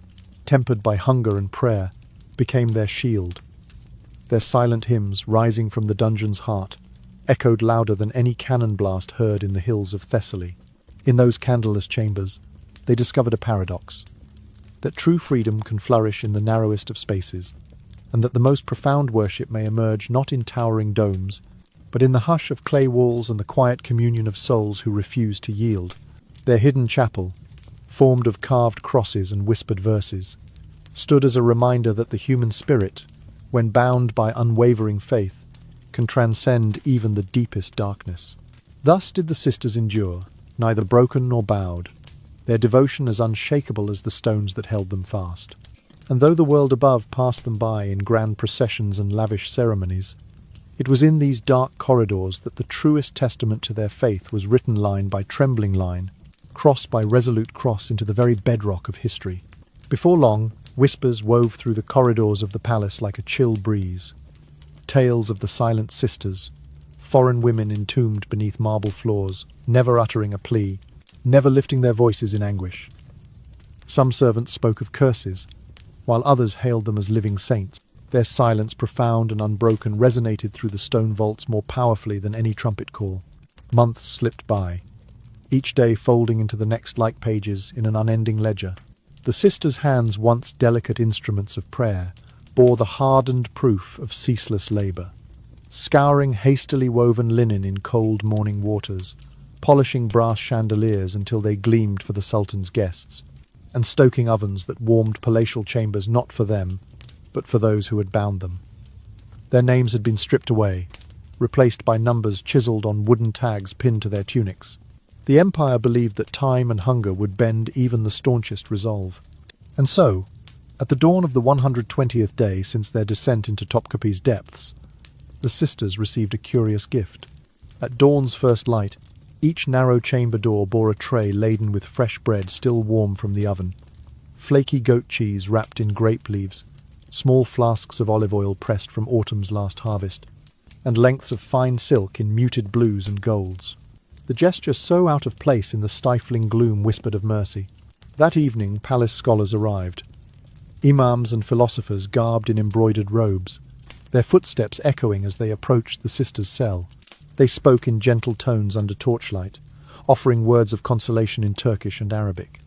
tempered by hunger and prayer, became their shield. Their silent hymns, rising from the dungeon's heart, echoed louder than any cannon blast heard in the hills of Thessaly. In those candleless chambers, they discovered a paradox: that true freedom can flourish in the narrowest of spaces, and that the most profound worship may emerge not in towering domes, but in the hush of clay walls and the quiet communion of souls who refuse to yield. Their hidden chapel, formed of carved crosses and whispered verses, stood as a reminder that the human spirit, when bound by unwavering faith, can transcend even the deepest darkness. Thus did the sisters endure, neither broken nor bowed, their devotion as unshakable as the stones that held them fast. And though the world above passed them by in grand processions and lavish ceremonies, it was in these dark corridors that the truest testament to their faith was written line by trembling line, cross by resolute cross into the very bedrock of history. Before long, whispers wove through the corridors of the palace like a chill breeze. Tales of the silent sisters, foreign women entombed beneath marble floors, never uttering a plea, never lifting their voices in anguish. Some servants spoke of curses, while others hailed them as living saints. Their silence, profound and unbroken, resonated through the stone vaults more powerfully than any trumpet call. Months slipped by, each day folding into the next like pages in an unending ledger. The sisters' hands, once delicate instruments of prayer, bore the hardened proof of ceaseless labour, scouring hastily woven linen in cold morning waters, polishing brass chandeliers until they gleamed for the Sultan's guests, and stoking ovens that warmed palatial chambers not for them, but for those who had bound them. Their names had been stripped away, replaced by numbers chiselled on wooden tags pinned to their tunics. The empire believed that time and hunger would bend even the staunchest resolve. And so, at the dawn of the 120th day since their descent into Topkapi's depths, the sisters received a curious gift. At dawn's first light, each narrow chamber door bore a tray laden with fresh bread still warm from the oven, flaky goat cheese wrapped in grape leaves, small flasks of olive oil pressed from autumn's last harvest, and lengths of fine silk in muted blues and golds. The gesture so out of place in the stifling gloom whispered of mercy. That evening palace scholars arrived, imams and philosophers garbed in embroidered robes, their footsteps echoing as they approached the sisters' cell. They spoke in gentle tones under torchlight, offering words of consolation in Turkish and Arabic.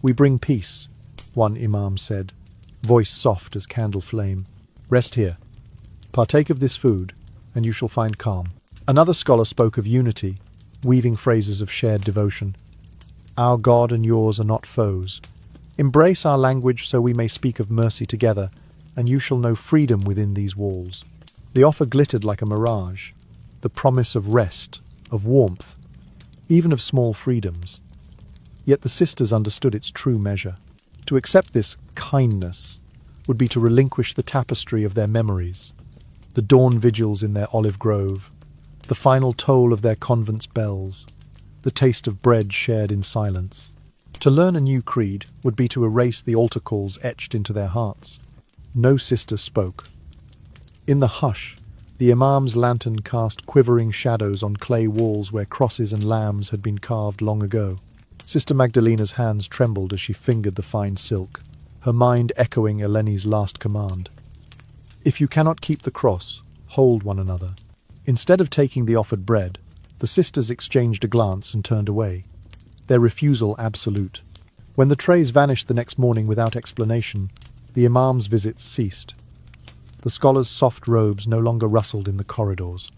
"We bring peace," one imam said, voice soft as candle flame. "Rest here. Partake of this food, and you shall find calm." Another scholar spoke of unity, weaving phrases of shared devotion. "Our God and yours are not foes. Embrace our language so we may speak of mercy together, and you shall know freedom within these walls." The offer glittered like a mirage, the promise of rest, of warmth, even of small freedoms. Yet the sisters understood its true measure. To accept this kindness would be to relinquish the tapestry of their memories, the dawn vigils in their olive grove, the final toll of their convent's bells, the taste of bread shared in silence. To learn a new creed would be to erase the altar calls etched into their hearts. No sister spoke. In the hush, the imam's lantern cast quivering shadows on clay walls where crosses and lambs had been carved long ago. Sister Magdalena's hands trembled as she fingered the fine silk, her mind echoing Eleni's last command. "If you cannot keep the cross, hold one another." Instead of taking the offered bread, the sisters exchanged a glance and turned away, their refusal absolute. When the trays vanished the next morning without explanation, the imam's visits ceased. The scholars' soft robes no longer rustled in the corridors.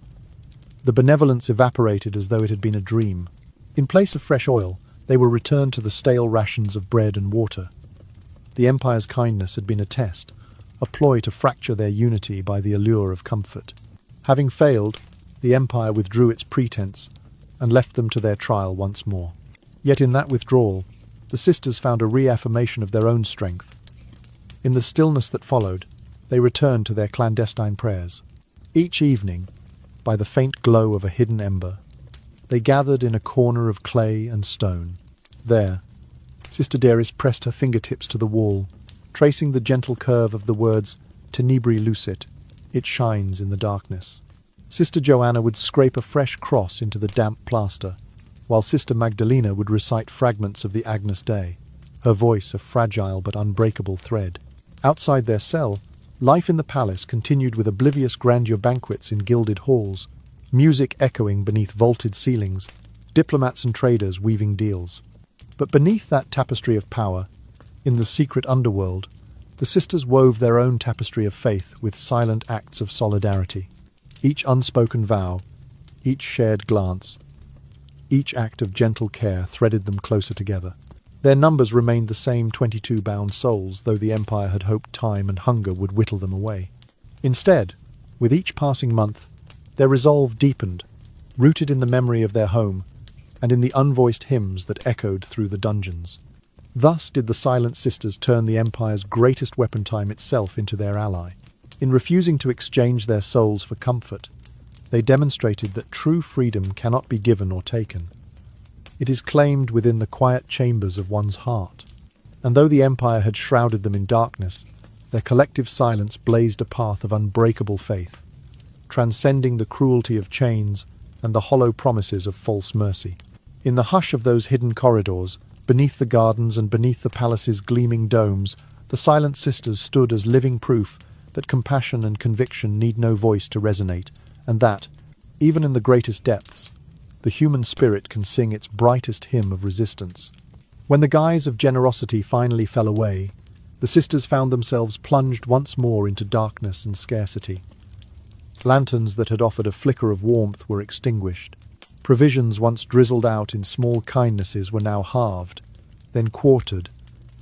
The benevolence evaporated as though it had been a dream. In place of fresh oil, they were returned to the stale rations of bread and water. The empire's kindness had been a test, a ploy to fracture their unity by the allure of comfort. Having failed, the empire withdrew its pretense and left them to their trial once more. Yet in that withdrawal, the sisters found a reaffirmation of their own strength. In the stillness that followed, they returned to their clandestine prayers. Each evening, by the faint glow of a hidden ember, they gathered in a corner of clay and stone. There, Sister Deris pressed her fingertips to the wall, tracing the gentle curve of the words "Tenebri lucet," it shines in the darkness. Sister Joanna would scrape a fresh cross into the damp plaster, while Sister Magdalena would recite fragments of the Agnus Dei, her voice a fragile but unbreakable thread. Outside their cell, life in the palace continued with oblivious grandeur banquets in gilded halls, music echoing beneath vaulted ceilings, diplomats and traders weaving deals. But beneath that tapestry of power, in the secret underworld, the sisters wove their own tapestry of faith with silent acts of solidarity. Each unspoken vow, each shared glance, each act of gentle care threaded them closer together. Their numbers remained the same 22 bound souls, though the Empire had hoped time and hunger would whittle them away. Instead, with each passing month, their resolve deepened, rooted in the memory of their home and in the unvoiced hymns that echoed through the dungeons. Thus did the Silent Sisters turn the Empire's greatest weapon, time itself, into their ally. In refusing to exchange their souls for comfort, they demonstrated that true freedom cannot be given or taken. It is claimed within the quiet chambers of one's heart. And though the Empire had shrouded them in darkness, their collective silence blazed a path of unbreakable faith, transcending the cruelty of chains and the hollow promises of false mercy. In the hush of those hidden corridors, beneath the gardens and beneath the palace's gleaming domes, the Silent Sisters stood as living proof that compassion and conviction need no voice to resonate, and that, even in the greatest depths, the human spirit can sing its brightest hymn of resistance. When the guise of generosity finally fell away, the sisters found themselves plunged once more into darkness and scarcity. Lanterns that had offered a flicker of warmth were extinguished. Provisions once drizzled out in small kindnesses were now halved, then quartered,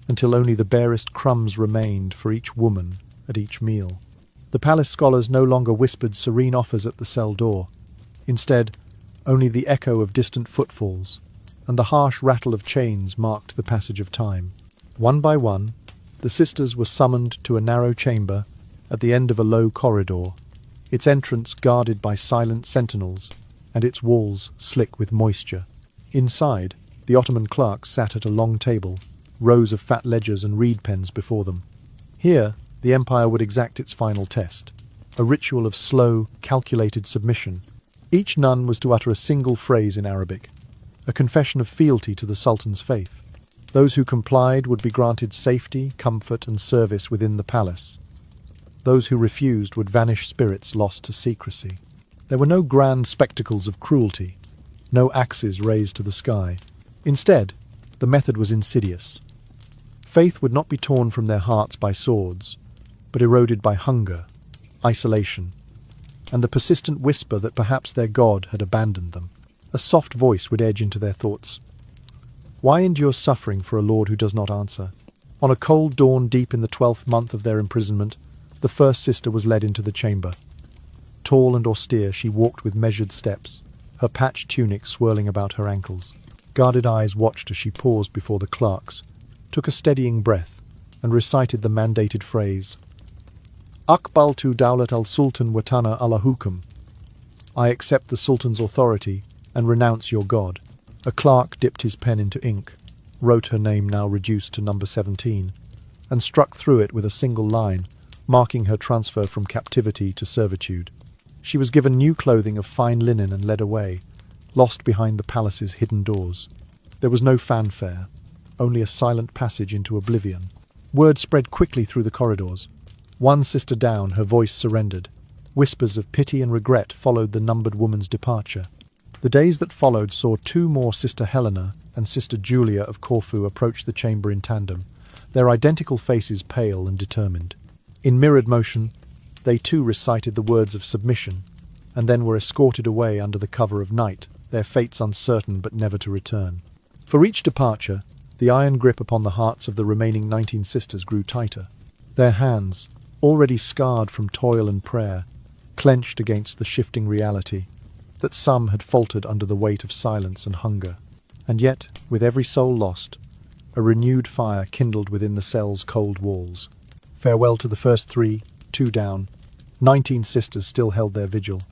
until only the barest crumbs remained for each woman at each meal. The palace scholars no longer whispered serene offers at the cell door. Instead, only the echo of distant footfalls and the harsh rattle of chains marked the passage of time. One by one, the sisters were summoned to a narrow chamber at the end of a low corridor, its entrance guarded by silent sentinels and its walls slick with moisture. Inside, the Ottoman clerks sat at a long table, rows of fat ledgers and reed pens before them. Here, the Empire would exact its final test, a ritual of slow, calculated submission. Each nun was to utter a single phrase in Arabic, a confession of fealty to the Sultan's faith. Those who complied would be granted safety, comfort, and service within the palace. Those who refused would vanish spirits lost to secrecy. There were no grand spectacles of cruelty, no axes raised to the sky. Instead, the method was insidious. Faith would not be torn from their hearts by swords, but eroded by hunger, isolation, and the persistent whisper that perhaps their God had abandoned them. A soft voice would edge into their thoughts. Why endure suffering for a Lord who does not answer? On a cold dawn deep in the 12th month of their imprisonment, the first sister was led into the chamber. Tall and austere, she walked with measured steps, her patched tunic swirling about her ankles. Guarded eyes watched as she paused before the clerks, took a steadying breath, and recited the mandated phrase, Aqbaltu Dawlat al-Sultan Watana ala-Hukum. I accept the Sultan's authority and renounce your God. A clerk dipped his pen into ink, wrote her name, now reduced to number 17, and struck through it with a single line, marking her transfer from captivity to servitude. She was given new clothing of fine linen and led away, lost behind the palace's hidden doors. There was no fanfare, only a silent passage into oblivion. Word spread quickly through the corridors. One sister down, her voice surrendered. Whispers of pity and regret followed the numbered woman's departure. The days that followed saw two more, Sister Helena and Sister Julia of Corfu, approach the chamber in tandem, their identical faces pale and determined. In mirrored motion, they too recited the words of submission, and then were escorted away under the cover of night, their fates uncertain but never to return. For each departure, the iron grip upon the hearts of the remaining 19 sisters grew tighter. Their hands, already scarred from toil and prayer, clenched against the shifting reality that some had faltered under the weight of silence and hunger. And yet, with every soul lost, a renewed fire kindled within the cell's cold walls. Farewell to the first 3, 2 down. 19 sisters still held their vigil.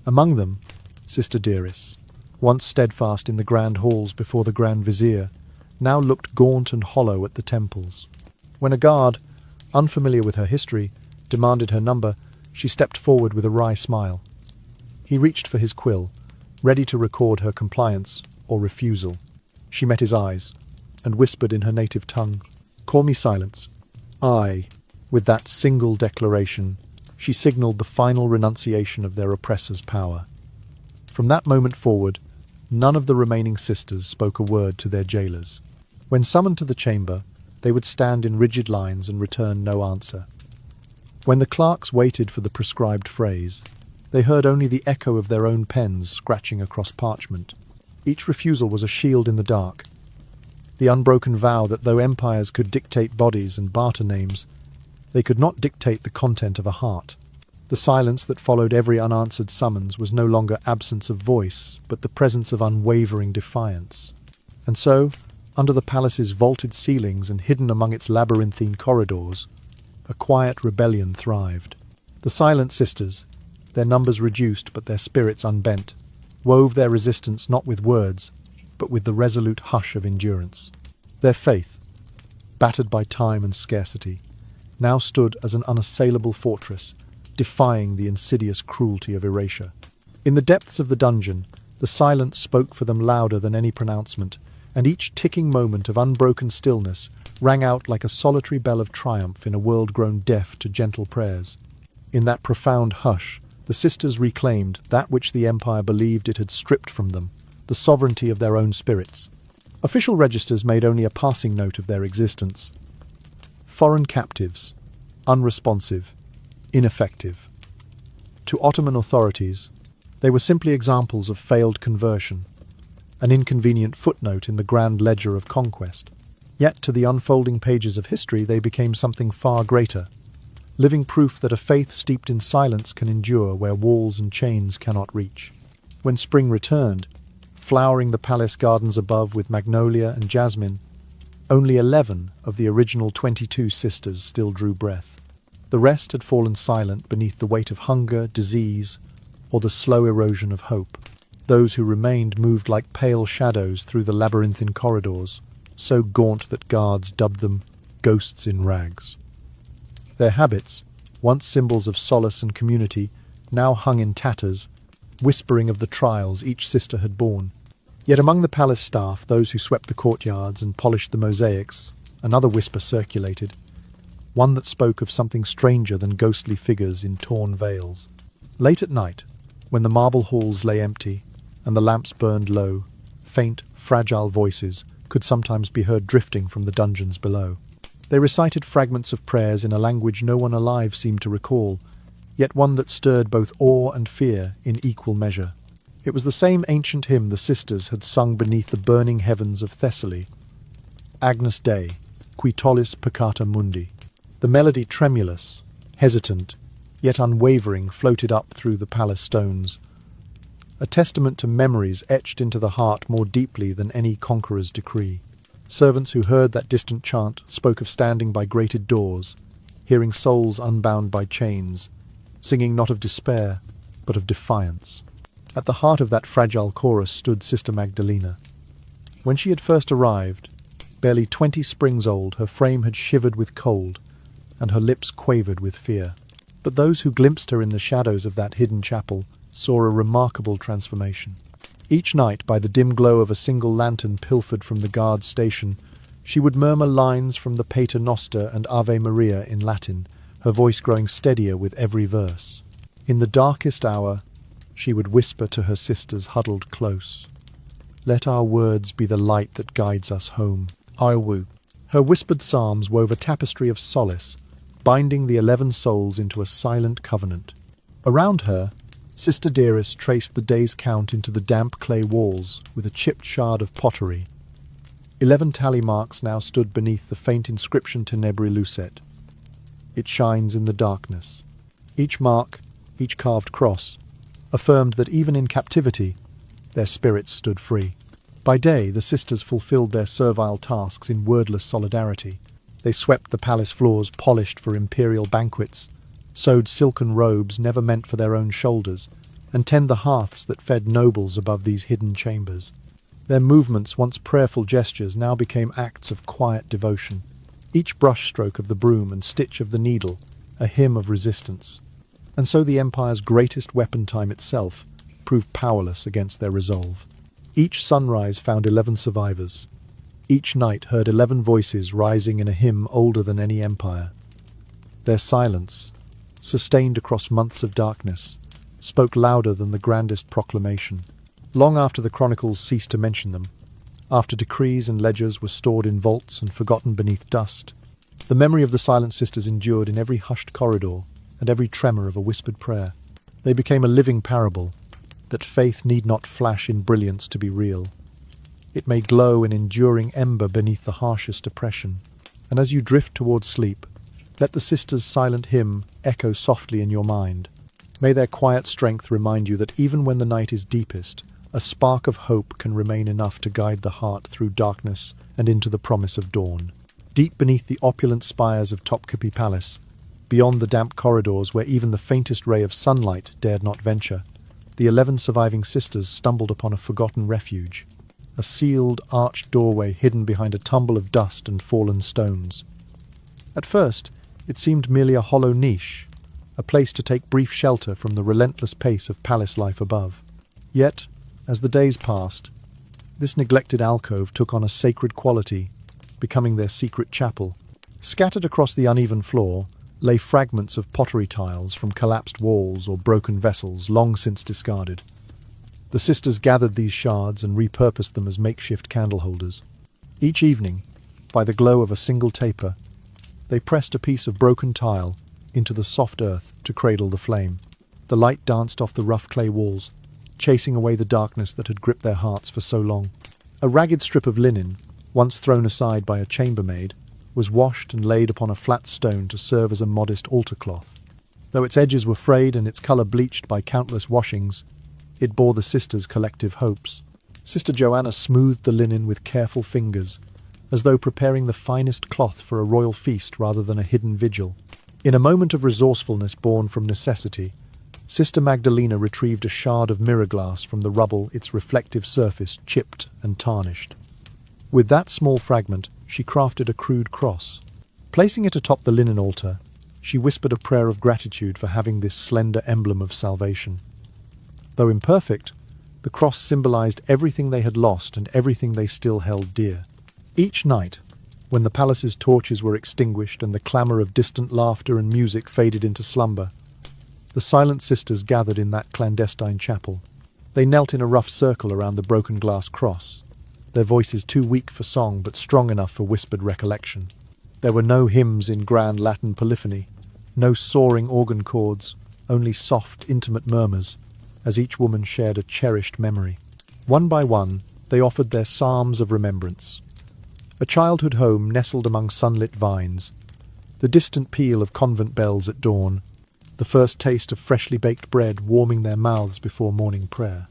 Among them, Sister Dearest, once steadfast in the grand halls before the Grand Vizier, now looked gaunt and hollow at the temples. When a guard, unfamiliar with her history, demanded her number, she stepped forward with a wry smile. He reached for his quill, ready to record her compliance or refusal. She met his eyes, and whispered in her native tongue, "Call me Silence." I, with that single declaration, she signalled the final renunciation of their oppressor's power. From that moment forward, none of the remaining sisters spoke a word to their jailers. When summoned to the chamber, they would stand in rigid lines and return no answer. When the clerks waited for the prescribed phrase, they heard only the echo of their own pens scratching across parchment. Each refusal was a shield in the dark. the unbroken vow that though empires could dictate bodies and barter names, they could not dictate the content of a heart. The silence that followed every unanswered summons was no longer absence of voice, but the presence of unwavering defiance. And so, under the palace's vaulted ceilings and hidden among its labyrinthine corridors, a quiet rebellion thrived. The silent sisters, their numbers reduced but their spirits unbent, wove their resistance not with words, but with the resolute hush of endurance. Their faith, battered by time and scarcity, now stood as an unassailable fortress, defying the insidious cruelty of erasure. In the depths of the dungeon, the silence spoke for them louder than any pronouncement, and each ticking moment of unbroken stillness rang out like a solitary bell of triumph in a world grown deaf to gentle prayers. In that profound hush, the sisters reclaimed that which the Empire believed it had stripped from them, the sovereignty of their own spirits. Official registers made only a passing note of their existence. Foreign captives, unresponsive, ineffective. To Ottoman authorities, they were simply examples of failed conversion, an inconvenient footnote in the grand ledger of conquest. Yet to the unfolding pages of history they became something far greater, living proof that a faith steeped in silence can endure where walls and chains cannot reach. When spring returned, flowering the palace gardens above with magnolia and jasmine, only 11 of the original 22 sisters still drew breath. The rest had fallen silent beneath the weight of hunger, disease, or the slow erosion of hope. Those who remained moved like pale shadows through the labyrinthine corridors, so gaunt that guards dubbed them ghosts in rags. Their habits, once symbols of solace and community, now hung in tatters, whispering of the trials each sister had borne. Yet among the palace staff, those who swept the courtyards and polished the mosaics, another whisper circulated, one that spoke of something stranger than ghostly figures in torn veils. Late at night, when the marble halls lay empty and the lamps burned low, faint, fragile voices could sometimes be heard drifting from the dungeons below. They recited fragments of prayers in a language no one alive seemed to recall, yet one that stirred both awe and fear in equal measure. It was the same ancient hymn the sisters had sung beneath the burning heavens of Thessaly, Agnus Dei, qui tollis peccata mundi. The melody, tremulous, hesitant, yet unwavering, floated up through the palace stones, a testament to memories etched into the heart more deeply than any conqueror's decree. Servants who heard that distant chant spoke of standing by grated doors, hearing souls unbound by chains, singing not of despair, but of defiance. At the heart of that fragile chorus stood Sister Magdalena. When she had first arrived, barely 20 springs old, her frame had shivered with cold, and her lips quavered with fear. But those who glimpsed her in the shadows of that hidden chapel saw a remarkable transformation. Each night, by the dim glow of a single lantern pilfered from the guard's station, she would murmur lines from the Pater Noster and Ave Maria in Latin, her voice growing steadier with every verse. In the darkest hour, she would whisper to her sisters huddled close, "Let our words be the light that guides us home." Iwu. Her whispered psalms wove a tapestry of solace, binding the 11 souls into a silent covenant. Around her, Sister Dearest traced the day's count into the damp clay walls with a chipped shard of pottery. 11 tally marks now stood beneath the faint inscription Tenebri Lucet. It shines in the darkness. Each mark, each carved cross, affirmed that even in captivity, their spirits stood free. By day, the sisters fulfilled their servile tasks in wordless solidarity. They swept the palace floors polished for imperial banquets, sewed silken robes never meant for their own shoulders, and tend the hearths that fed nobles above these hidden chambers. Their movements, once prayerful gestures, now became acts of quiet devotion. Each brushstroke of the broom and stitch of the needle, a hymn of resistance. And so the Empire's greatest weapon, time itself, proved powerless against their resolve. Each sunrise found 11 survivors. Each night heard 11 voices rising in a hymn older than any empire. Their silence, sustained across months of darkness, spoke louder than the grandest proclamation. Long after the chronicles ceased to mention them, after decrees and ledgers were stored in vaults and forgotten beneath dust, the memory of the silent sisters endured in every hushed corridor and every tremor of a whispered prayer. They became a living parable, that faith need not flash in brilliance to be real. It may glow an enduring ember beneath the harshest oppression. And as you drift towards sleep, let the sisters' silent hymn echo softly in your mind. May their quiet strength remind you that even when the night is deepest, a spark of hope can remain enough to guide the heart through darkness and into the promise of dawn. Deep beneath the opulent spires of Topkapi Palace, beyond the damp corridors where even the faintest ray of sunlight dared not venture, the 11 surviving sisters stumbled upon a forgotten refuge, a sealed, arched doorway hidden behind a tumble of dust and fallen stones. At first, it seemed merely a hollow niche, a place to take brief shelter from the relentless pace of palace life above. Yet, as the days passed, this neglected alcove took on a sacred quality, becoming their secret chapel. Scattered across the uneven floor lay fragments of pottery tiles from collapsed walls or broken vessels long since discarded. The sisters gathered these shards and repurposed them as makeshift candle holders. Each evening, by the glow of a single taper, they pressed a piece of broken tile into the soft earth to cradle the flame. The light danced off the rough clay walls, chasing away the darkness that had gripped their hearts for so long. A ragged strip of linen, once thrown aside by a chambermaid, was washed and laid upon a flat stone to serve as a modest altar cloth. Though its edges were frayed and its colour bleached by countless washings, it bore the sisters' collective hopes. Sister Joanna smoothed the linen with careful fingers, as though preparing the finest cloth for a royal feast rather than a hidden vigil. In a moment of resourcefulness born from necessity, Sister Magdalena retrieved a shard of mirror glass from the rubble, its reflective surface chipped and tarnished. With that small fragment, she crafted a crude cross. Placing it atop the linen altar, she whispered a prayer of gratitude for having this slender emblem of salvation. Though imperfect, the cross symbolized everything they had lost and everything they still held dear. Each night, when the palace's torches were extinguished and the clamour of distant laughter and music faded into slumber, the silent sisters gathered in that clandestine chapel. They knelt in a rough circle around the broken glass cross, their voices too weak for song but strong enough for whispered recollection. There were no hymns in grand Latin polyphony, no soaring organ chords, only soft, intimate murmurs, as each woman shared a cherished memory. One by one, they offered their psalms of remembrance. A childhood home nestled among sunlit vines, the distant peal of convent bells at dawn, the first taste of freshly baked bread warming their mouths before morning prayer.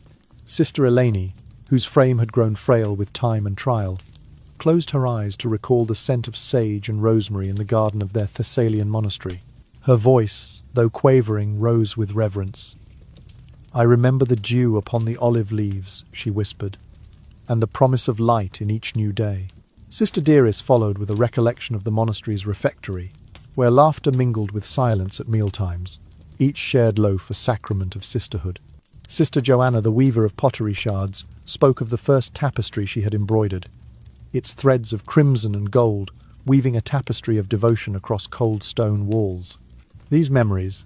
Sister Eleni, whose frame had grown frail with time and trial, closed her eyes to recall the scent of sage and rosemary in the garden of their Thessalian monastery. Her voice, though quavering, rose with reverence. "I remember the dew upon the olive leaves," she whispered, "and the promise of light in each new day." Sister Dearest followed with a recollection of the monastery's refectory, where laughter mingled with silence at mealtimes, each shared loaf a sacrament of sisterhood. Sister Joanna, the weaver of pottery shards, spoke of the first tapestry she had embroidered, its threads of crimson and gold weaving a tapestry of devotion across cold stone walls. These memories,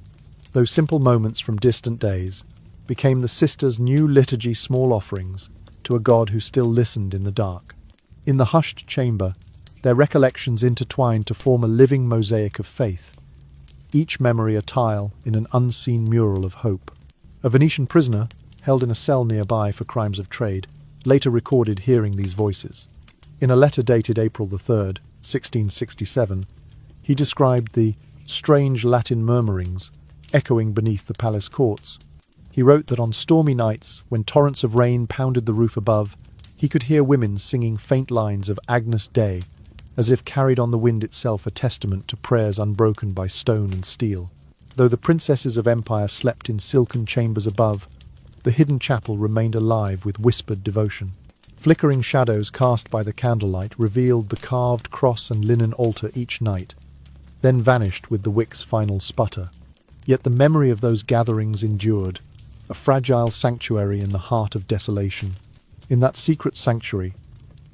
though simple moments from distant days, became the sisters' new liturgy small offerings to a God who still listened in the dark. In the hushed chamber, their recollections intertwined to form a living mosaic of faith, each memory a tile in an unseen mural of hope. A Venetian prisoner, held in a cell nearby for crimes of trade, later recorded hearing these voices. In a letter dated April 3rd, 1667, he described the strange Latin murmurings echoing beneath the palace courts. He wrote that on stormy nights, when torrents of rain pounded the roof above, he could hear women singing faint lines of Agnus Dei, as if carried on the wind itself, a testament to prayers unbroken by stone and steel. Though the princesses of empire slept in silken chambers above, the hidden chapel remained alive with whispered devotion. Flickering shadows cast by the candlelight revealed the carved cross and linen altar each night, then vanished with the wick's final sputter. Yet the memory of those gatherings endured, a fragile sanctuary in the heart of desolation. In that secret sanctuary,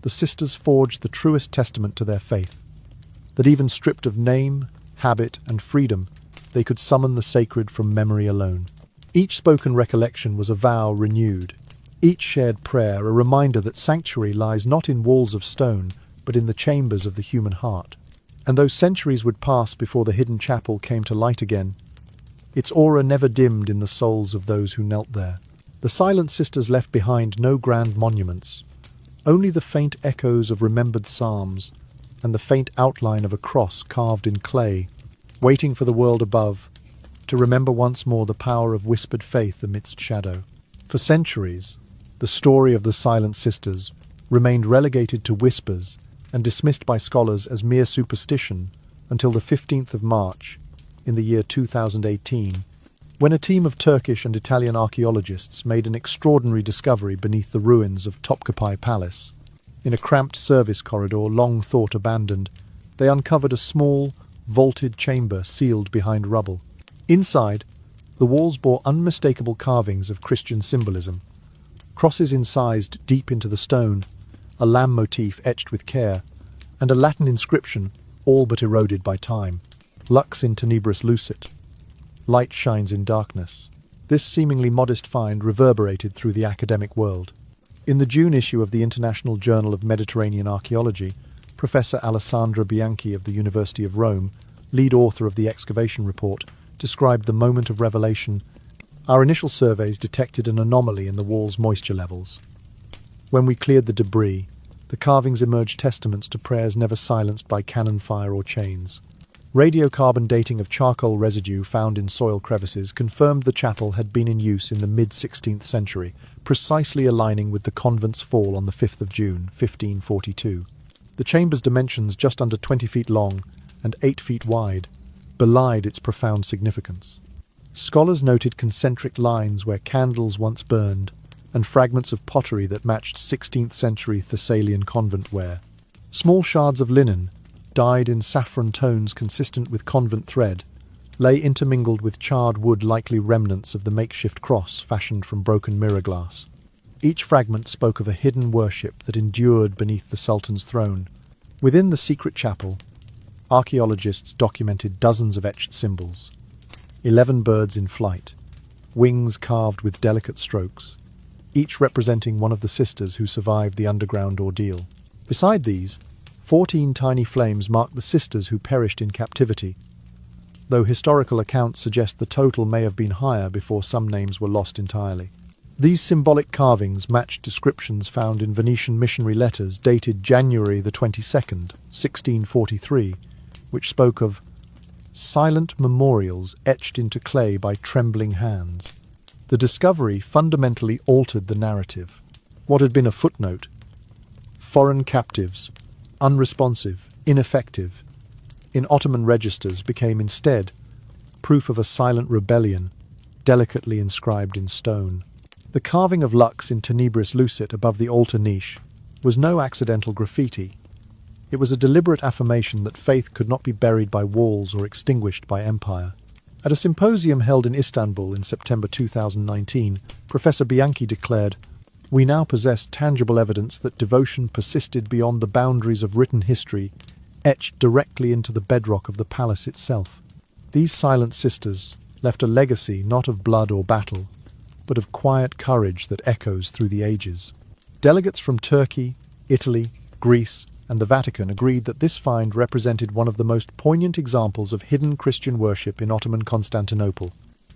the sisters forged the truest testament to their faith, that even stripped of name, habit, and freedom, they could summon the sacred from memory alone. Each spoken recollection was a vow renewed, each shared prayer a reminder that sanctuary lies not in walls of stone, but in the chambers of the human heart. And though centuries would pass before the hidden chapel came to light again, its aura never dimmed in the souls of those who knelt there. The silent sisters left behind no grand monuments, Only the faint echoes of remembered psalms and the faint outline of a cross carved in clay, waiting for the world above to remember once more the power of whispered faith amidst shadow. For centuries, the story of the Silent Sisters remained relegated to whispers and dismissed by scholars as mere superstition until the 15th of March in the year 2018, when a team of Turkish and Italian archaeologists made an extraordinary discovery beneath the ruins of Topkapi Palace. In a cramped service corridor long thought abandoned, they uncovered a small, vaulted chamber sealed behind rubble. Inside, the walls bore unmistakable carvings of Christian symbolism. Crosses incised deep into the stone, a lamb motif etched with care, and a Latin inscription all but eroded by time. Lux in tenebris lucet. Light shines in darkness. This seemingly modest find reverberated through the academic world. In the June issue of the International Journal of Mediterranean Archaeology, Professor Alessandra Bianchi of the University of Rome, lead author of the excavation report, described the moment of revelation. Our initial surveys detected an anomaly in the wall's moisture levels. When we cleared the debris, the carvings emerged testaments to prayers never silenced by cannon fire or chains. Radiocarbon dating of charcoal residue found in soil crevices confirmed the chapel had been in use in the mid-16th century, precisely aligning with the convent's fall on the 5th of June, 1542. The chamber's dimensions, just under 20 feet long and 8 feet wide, belied its profound significance. Scholars noted concentric lines where candles once burned and fragments of pottery that matched 16th century Thessalian convent ware. Small shards of linen, dyed in saffron tones consistent with convent thread, lay intermingled with charred wood, likely remnants of the makeshift cross fashioned from broken mirror glass. Each fragment spoke of a hidden worship that endured beneath the Sultan's throne. Within the secret chapel, archaeologists documented dozens of etched symbols. 11 birds in flight, wings carved with delicate strokes, each representing one of the sisters who survived the underground ordeal. Beside these, 14 tiny flames mark the sisters who perished in captivity, though historical accounts suggest the total may have been higher before some names were lost entirely. These symbolic carvings matched descriptions found in Venetian missionary letters dated January the 22nd, 1643, which spoke of silent memorials etched into clay by trembling hands. The discovery fundamentally altered the narrative. What had been a footnote, foreign captives, unresponsive, ineffective, in Ottoman registers became instead proof of a silent rebellion, delicately inscribed in stone. The carving of Lux in tenebris lucet above the altar niche was no accidental graffiti. It was a deliberate affirmation that faith could not be buried by walls or extinguished by empire. At a symposium held in Istanbul in September 2019, Professor Bianchi declared, "We now possess tangible evidence that devotion persisted beyond the boundaries of written history, etched directly into the bedrock of the palace itself." These silent sisters left a legacy not of blood or battle, but of quiet courage that echoes through the ages. Delegates from Turkey, Italy, Greece, and the Vatican agreed that this find represented one of the most poignant examples of hidden Christian worship in Ottoman Constantinople.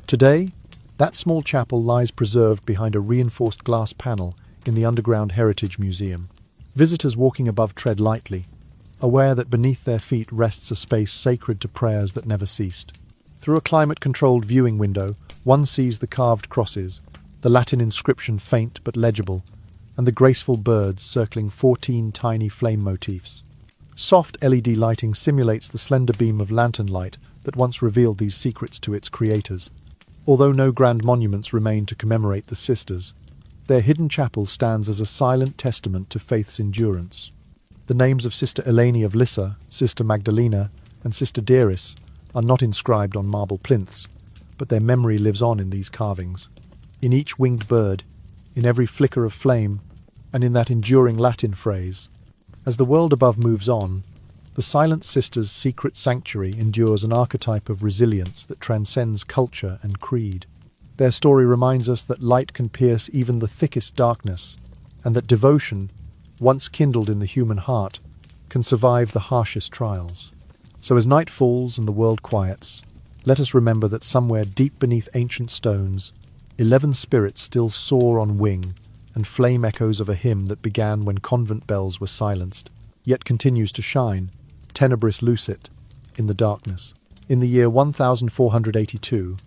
Today, that small chapel lies preserved behind a reinforced glass panel in the Underground Heritage Museum. Visitors walking above tread lightly, aware that beneath their feet rests a space sacred to prayers that never ceased. Through a climate-controlled viewing window, one sees the carved crosses, the Latin inscription faint but legible, and the graceful birds circling 14 tiny flame motifs. Soft LED lighting simulates the slender beam of lantern light that once revealed these secrets to its creators. Although no grand monuments remain to commemorate the sisters, their hidden chapel stands as a silent testament to faith's endurance. The names of Sister Eleni of Lissa, Sister Magdalena, and Sister Deiris are not inscribed on marble plinths, but their memory lives on in these carvings. In each winged bird, in every flicker of flame, and in that enduring Latin phrase. As the world above moves on, the Silent Sisters' secret sanctuary endures an archetype of resilience that transcends culture and creed. Their story reminds us that light can pierce even the thickest darkness, and that devotion, once kindled in the human heart, can survive the harshest trials. So as night falls and the world quiets, let us remember that somewhere deep beneath ancient stones, 11 spirits still soar on wing, and flame echoes of a hymn that began when convent bells were silenced, yet continues to shine, tenebris lucet, in the darkness. In the year 1482,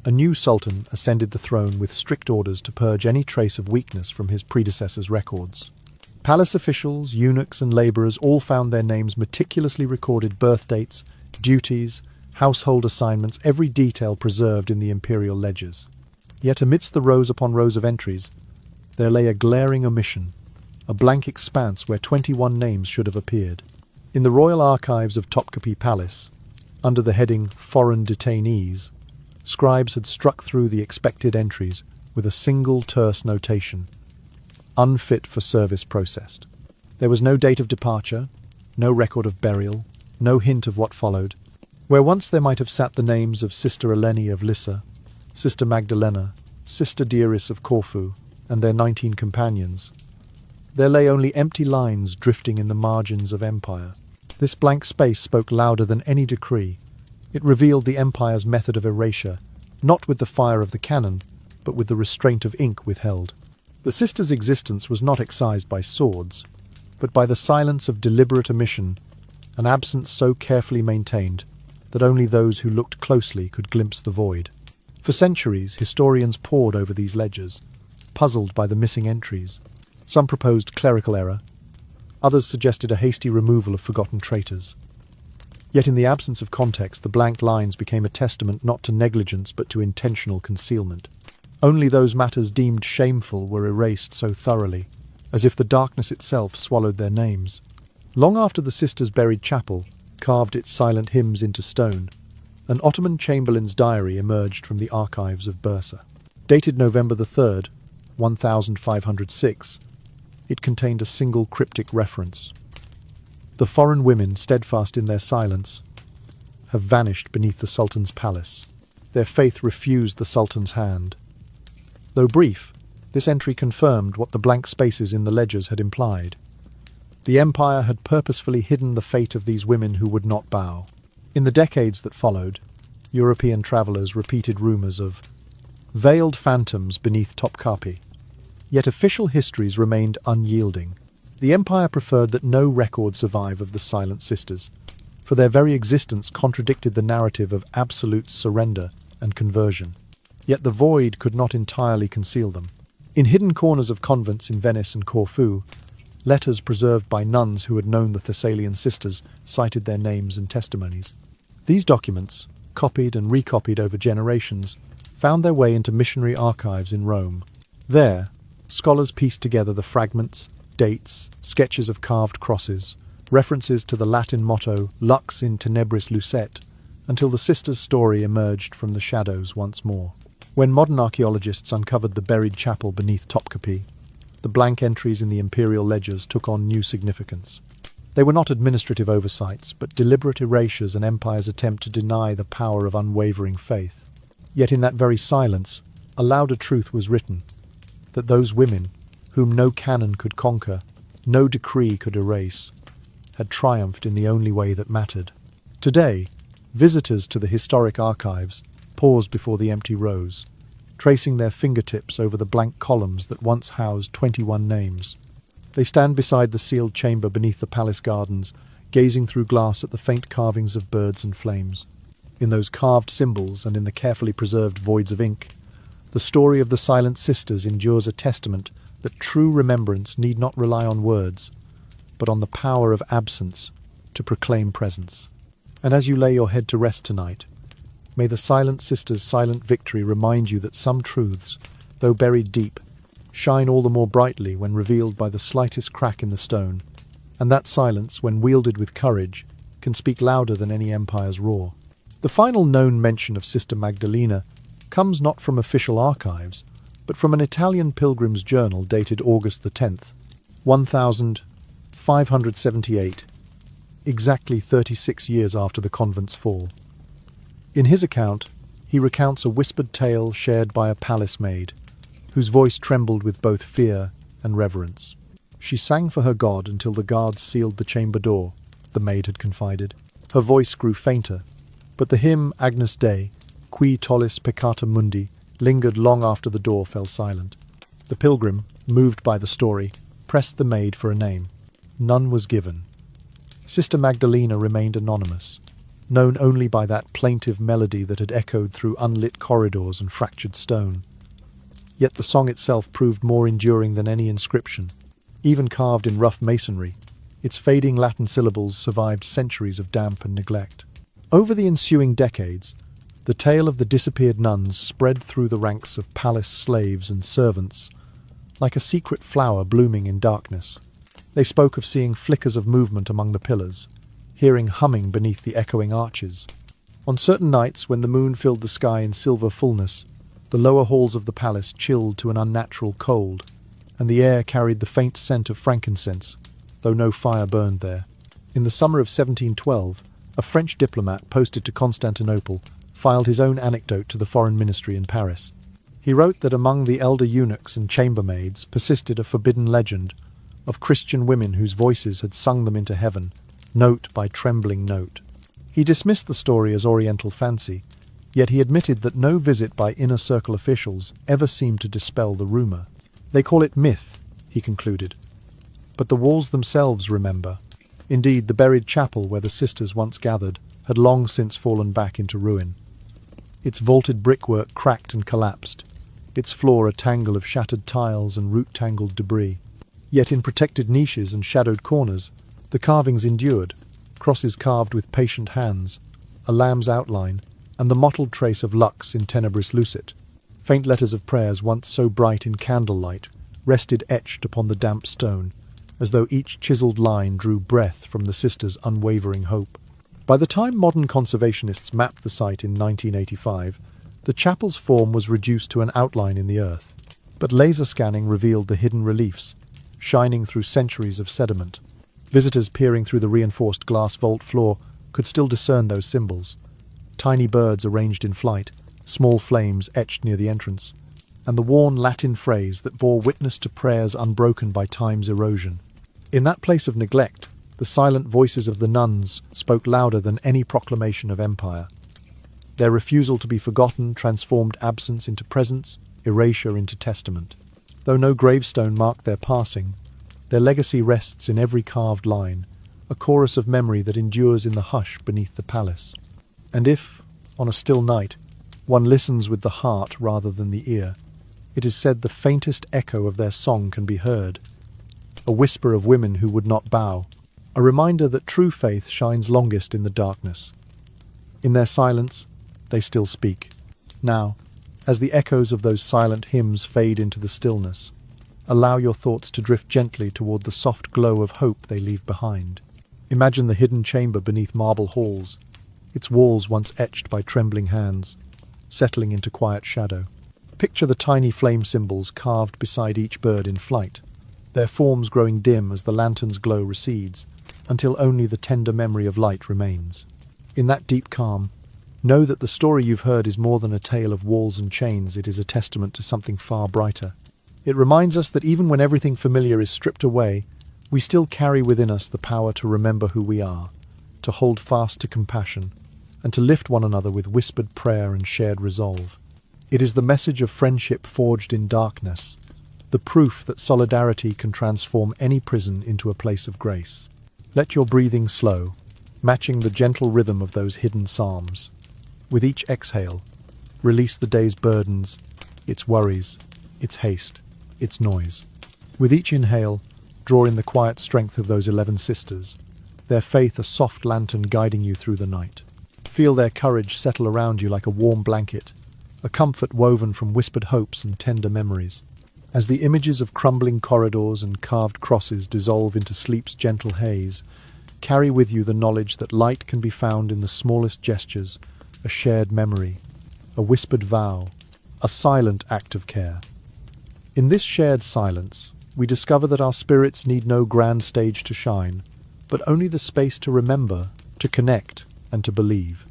a new sultan ascended the throne with strict orders to purge any trace of weakness from his predecessor's records. Palace officials, eunuchs and labourers all found their names meticulously recorded, birth dates, duties, household assignments, every detail preserved in the imperial ledgers. Yet amidst the rows upon rows of entries, there lay a glaring omission, a blank expanse where 21 names should have appeared. In the royal archives of Topkapi Palace, under the heading Foreign Detainees, scribes had struck through the expected entries with a single terse notation: unfit for service processed. There was no date of departure, no record of burial, no hint of what followed. Where once there might have sat the names of Sister Eleni of Lissa, Sister Magdalena, Sister Deiris of Corfu, and their 19 companions, there lay only empty lines drifting in the margins of empire. This blank space spoke louder than any decree. It revealed the empire's method of erasure, not with the fire of the cannon, but with the restraint of ink withheld. The sisters' existence was not excised by swords, but by the silence of deliberate omission, an absence so carefully maintained that only those who looked closely could glimpse the void. For centuries, historians pored over these ledgers, puzzled by the missing entries. Some proposed clerical error, others suggested a hasty removal of forgotten traitors. Yet in the absence of context, the blank lines became a testament not to negligence but to intentional concealment. Only those matters deemed shameful were erased so thoroughly, as if the darkness itself swallowed their names. Long after the sisters' buried chapel carved its silent hymns into stone, an Ottoman chamberlain's diary emerged from the archives of Bursa. Dated November the 3rd, 1506, it contained a single cryptic reference: "The foreign women, steadfast in their silence, have vanished beneath the Sultan's palace. Their faith refused the Sultan's hand." Though brief, this entry confirmed what the blank spaces in the ledgers had implied. The empire had purposefully hidden the fate of these women who would not bow. In the decades that followed, European travellers repeated rumours of veiled phantoms beneath Topkapi. Yet official histories remained unyielding. The empire preferred that no record survive of the Silent Sisters, for their very existence contradicted the narrative of absolute surrender and conversion. Yet the void could not entirely conceal them. In hidden corners of convents in Venice and Corfu, letters preserved by nuns who had known the Thessalian sisters cited their names and testimonies. These documents, copied and recopied over generations, found their way into missionary archives in Rome. There, scholars pieced together the fragments, dates, sketches of carved crosses, references to the Latin motto Lux in tenebris lucet, until the sisters' story emerged from the shadows once more. When modern archaeologists uncovered the buried chapel beneath Topkapi, the blank entries in the imperial ledgers took on new significance. They were not administrative oversights, but deliberate erasures, an empire's attempt to deny the power of unwavering faith. Yet in that very silence, a louder truth was written: that those women, whom no canon could conquer, no decree could erase, had triumphed in the only way that mattered. Today, visitors to the historic archives pause before the empty rows, tracing their fingertips over the blank columns that once housed 21 names. They stand beside the sealed chamber beneath the palace gardens, gazing through glass at the faint carvings of birds and flames. In those carved symbols and in the carefully preserved voids of ink, the story of the Silent Sisters endures a testament that true remembrance need not rely on words, but on the power of absence to proclaim presence. And as you lay your head to rest tonight, may the Silent Sisters' silent victory remind you that some truths, though buried deep, shine all the more brightly when revealed by the slightest crack in the stone, and that silence, when wielded with courage, can speak louder than any empire's roar. The final known mention of Sister Magdalena comes not from official archives, but from an Italian pilgrim's journal dated August the 10th, 1578, exactly 36 years after the convent's fall. In his account, he recounts a whispered tale shared by a palace maid, whose voice trembled with both fear and reverence. She sang for her God until the guards sealed the chamber door, the maid had confided. Her voice grew fainter, but the hymn Agnus Dei, Qui tollis peccata mundi, lingered long after the door fell silent. The pilgrim, moved by the story, pressed the maid for a name. None was given. Sister Magdalena remained anonymous, known only by that plaintive melody that had echoed through unlit corridors and fractured stone. Yet the song itself proved more enduring than any inscription. Even carved in rough masonry, its fading Latin syllables survived centuries of damp and neglect. Over the ensuing decades, the tale of the disappeared nuns spread through the ranks of palace slaves and servants, like a secret flower blooming in darkness. They spoke of seeing flickers of movement among the pillars, hearing humming beneath the echoing arches. On certain nights, when the moon filled the sky in silver fullness, the lower halls of the palace chilled to an unnatural cold, and the air carried the faint scent of frankincense, though no fire burned there. In the summer of 1712, a French diplomat posted to Constantinople filed his own anecdote to the foreign ministry in Paris. He wrote that among the elder eunuchs and chambermaids persisted a forbidden legend of Christian women whose voices had sung them into heaven, note by trembling note. He dismissed the story as Oriental fancy, yet he admitted that no visit by inner circle officials ever seemed to dispel the rumor. They call it myth, he concluded. But the walls themselves remember. Indeed, the buried chapel where the sisters once gathered had long since fallen back into ruin. Its vaulted brickwork cracked and collapsed, its floor a tangle of shattered tiles and root-tangled debris. Yet in protected niches and shadowed corners, the carvings endured, crosses carved with patient hands, a lamb's outline, and the mottled trace of lux in tenebris lucet. Faint letters of prayers once so bright in candlelight rested etched upon the damp stone, as though each chiselled line drew breath from the sisters' unwavering hope. By the time modern conservationists mapped the site in 1985, the chapel's form was reduced to an outline in the earth, but laser scanning revealed the hidden reliefs, shining through centuries of sediment. Visitors peering through the reinforced glass vault floor could still discern those symbols. Tiny birds arranged in flight, small flames etched near the entrance, and the worn Latin phrase that bore witness to prayers unbroken by time's erosion. In that place of neglect, the silent voices of the nuns spoke louder than any proclamation of empire. Their refusal to be forgotten transformed absence into presence, erasure into testament. Though no gravestone marked their passing, their legacy rests in every carved line, a chorus of memory that endures in the hush beneath the palace. And if, on a still night, one listens with the heart rather than the ear, it is said the faintest echo of their song can be heard, a whisper of women who would not bow, a reminder that true faith shines longest in the darkness. In their silence, they still speak. Now, as the echoes of those silent hymns fade into the stillness, allow your thoughts to drift gently toward the soft glow of hope they leave behind. Imagine the hidden chamber beneath marble halls, its walls once etched by trembling hands, settling into quiet shadow. Picture the tiny flame symbols carved beside each bird in flight, their forms growing dim as the lantern's glow recedes, until only the tender memory of light remains. In that deep calm, know that the story you've heard is more than a tale of walls and chains. It is a testament to something far brighter. It reminds us that even when everything familiar is stripped away, we still carry within us the power to remember who we are, to hold fast to compassion, and to lift one another with whispered prayer and shared resolve. It is the message of friendship forged in darkness, the proof that solidarity can transform any prison into a place of grace. Let your breathing slow, matching the gentle rhythm of those hidden psalms. With each exhale, release the day's burdens, its worries, its haste, its noise. With each inhale, draw in the quiet strength of those 11 sisters, their faith a soft lantern guiding you through the night. Feel their courage settle around you like a warm blanket, a comfort woven from whispered hopes and tender memories. As the images of crumbling corridors and carved crosses dissolve into sleep's gentle haze, carry with you the knowledge that light can be found in the smallest gestures, a shared memory, a whispered vow, a silent act of care. In this shared silence, we discover that our spirits need no grand stage to shine, but only the space to remember, to connect, and to believe.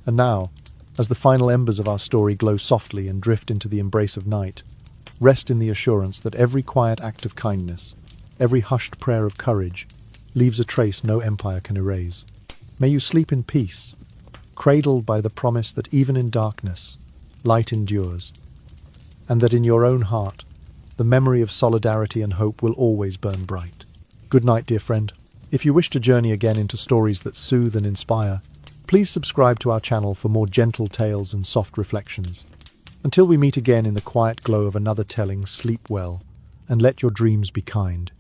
And now, as the final embers of our story glow softly and drift into the embrace of night, rest in the assurance that every quiet act of kindness, every hushed prayer of courage, leaves a trace no empire can erase. May you sleep in peace, cradled by the promise that even in darkness, light endures, and that in your own heart, the memory of solidarity and hope will always burn bright. Good night, dear friend. If you wish to journey again into stories that soothe and inspire, please subscribe to our channel for more gentle tales and soft reflections. Until we meet again in the quiet glow of another telling, sleep well, and let your dreams be kind.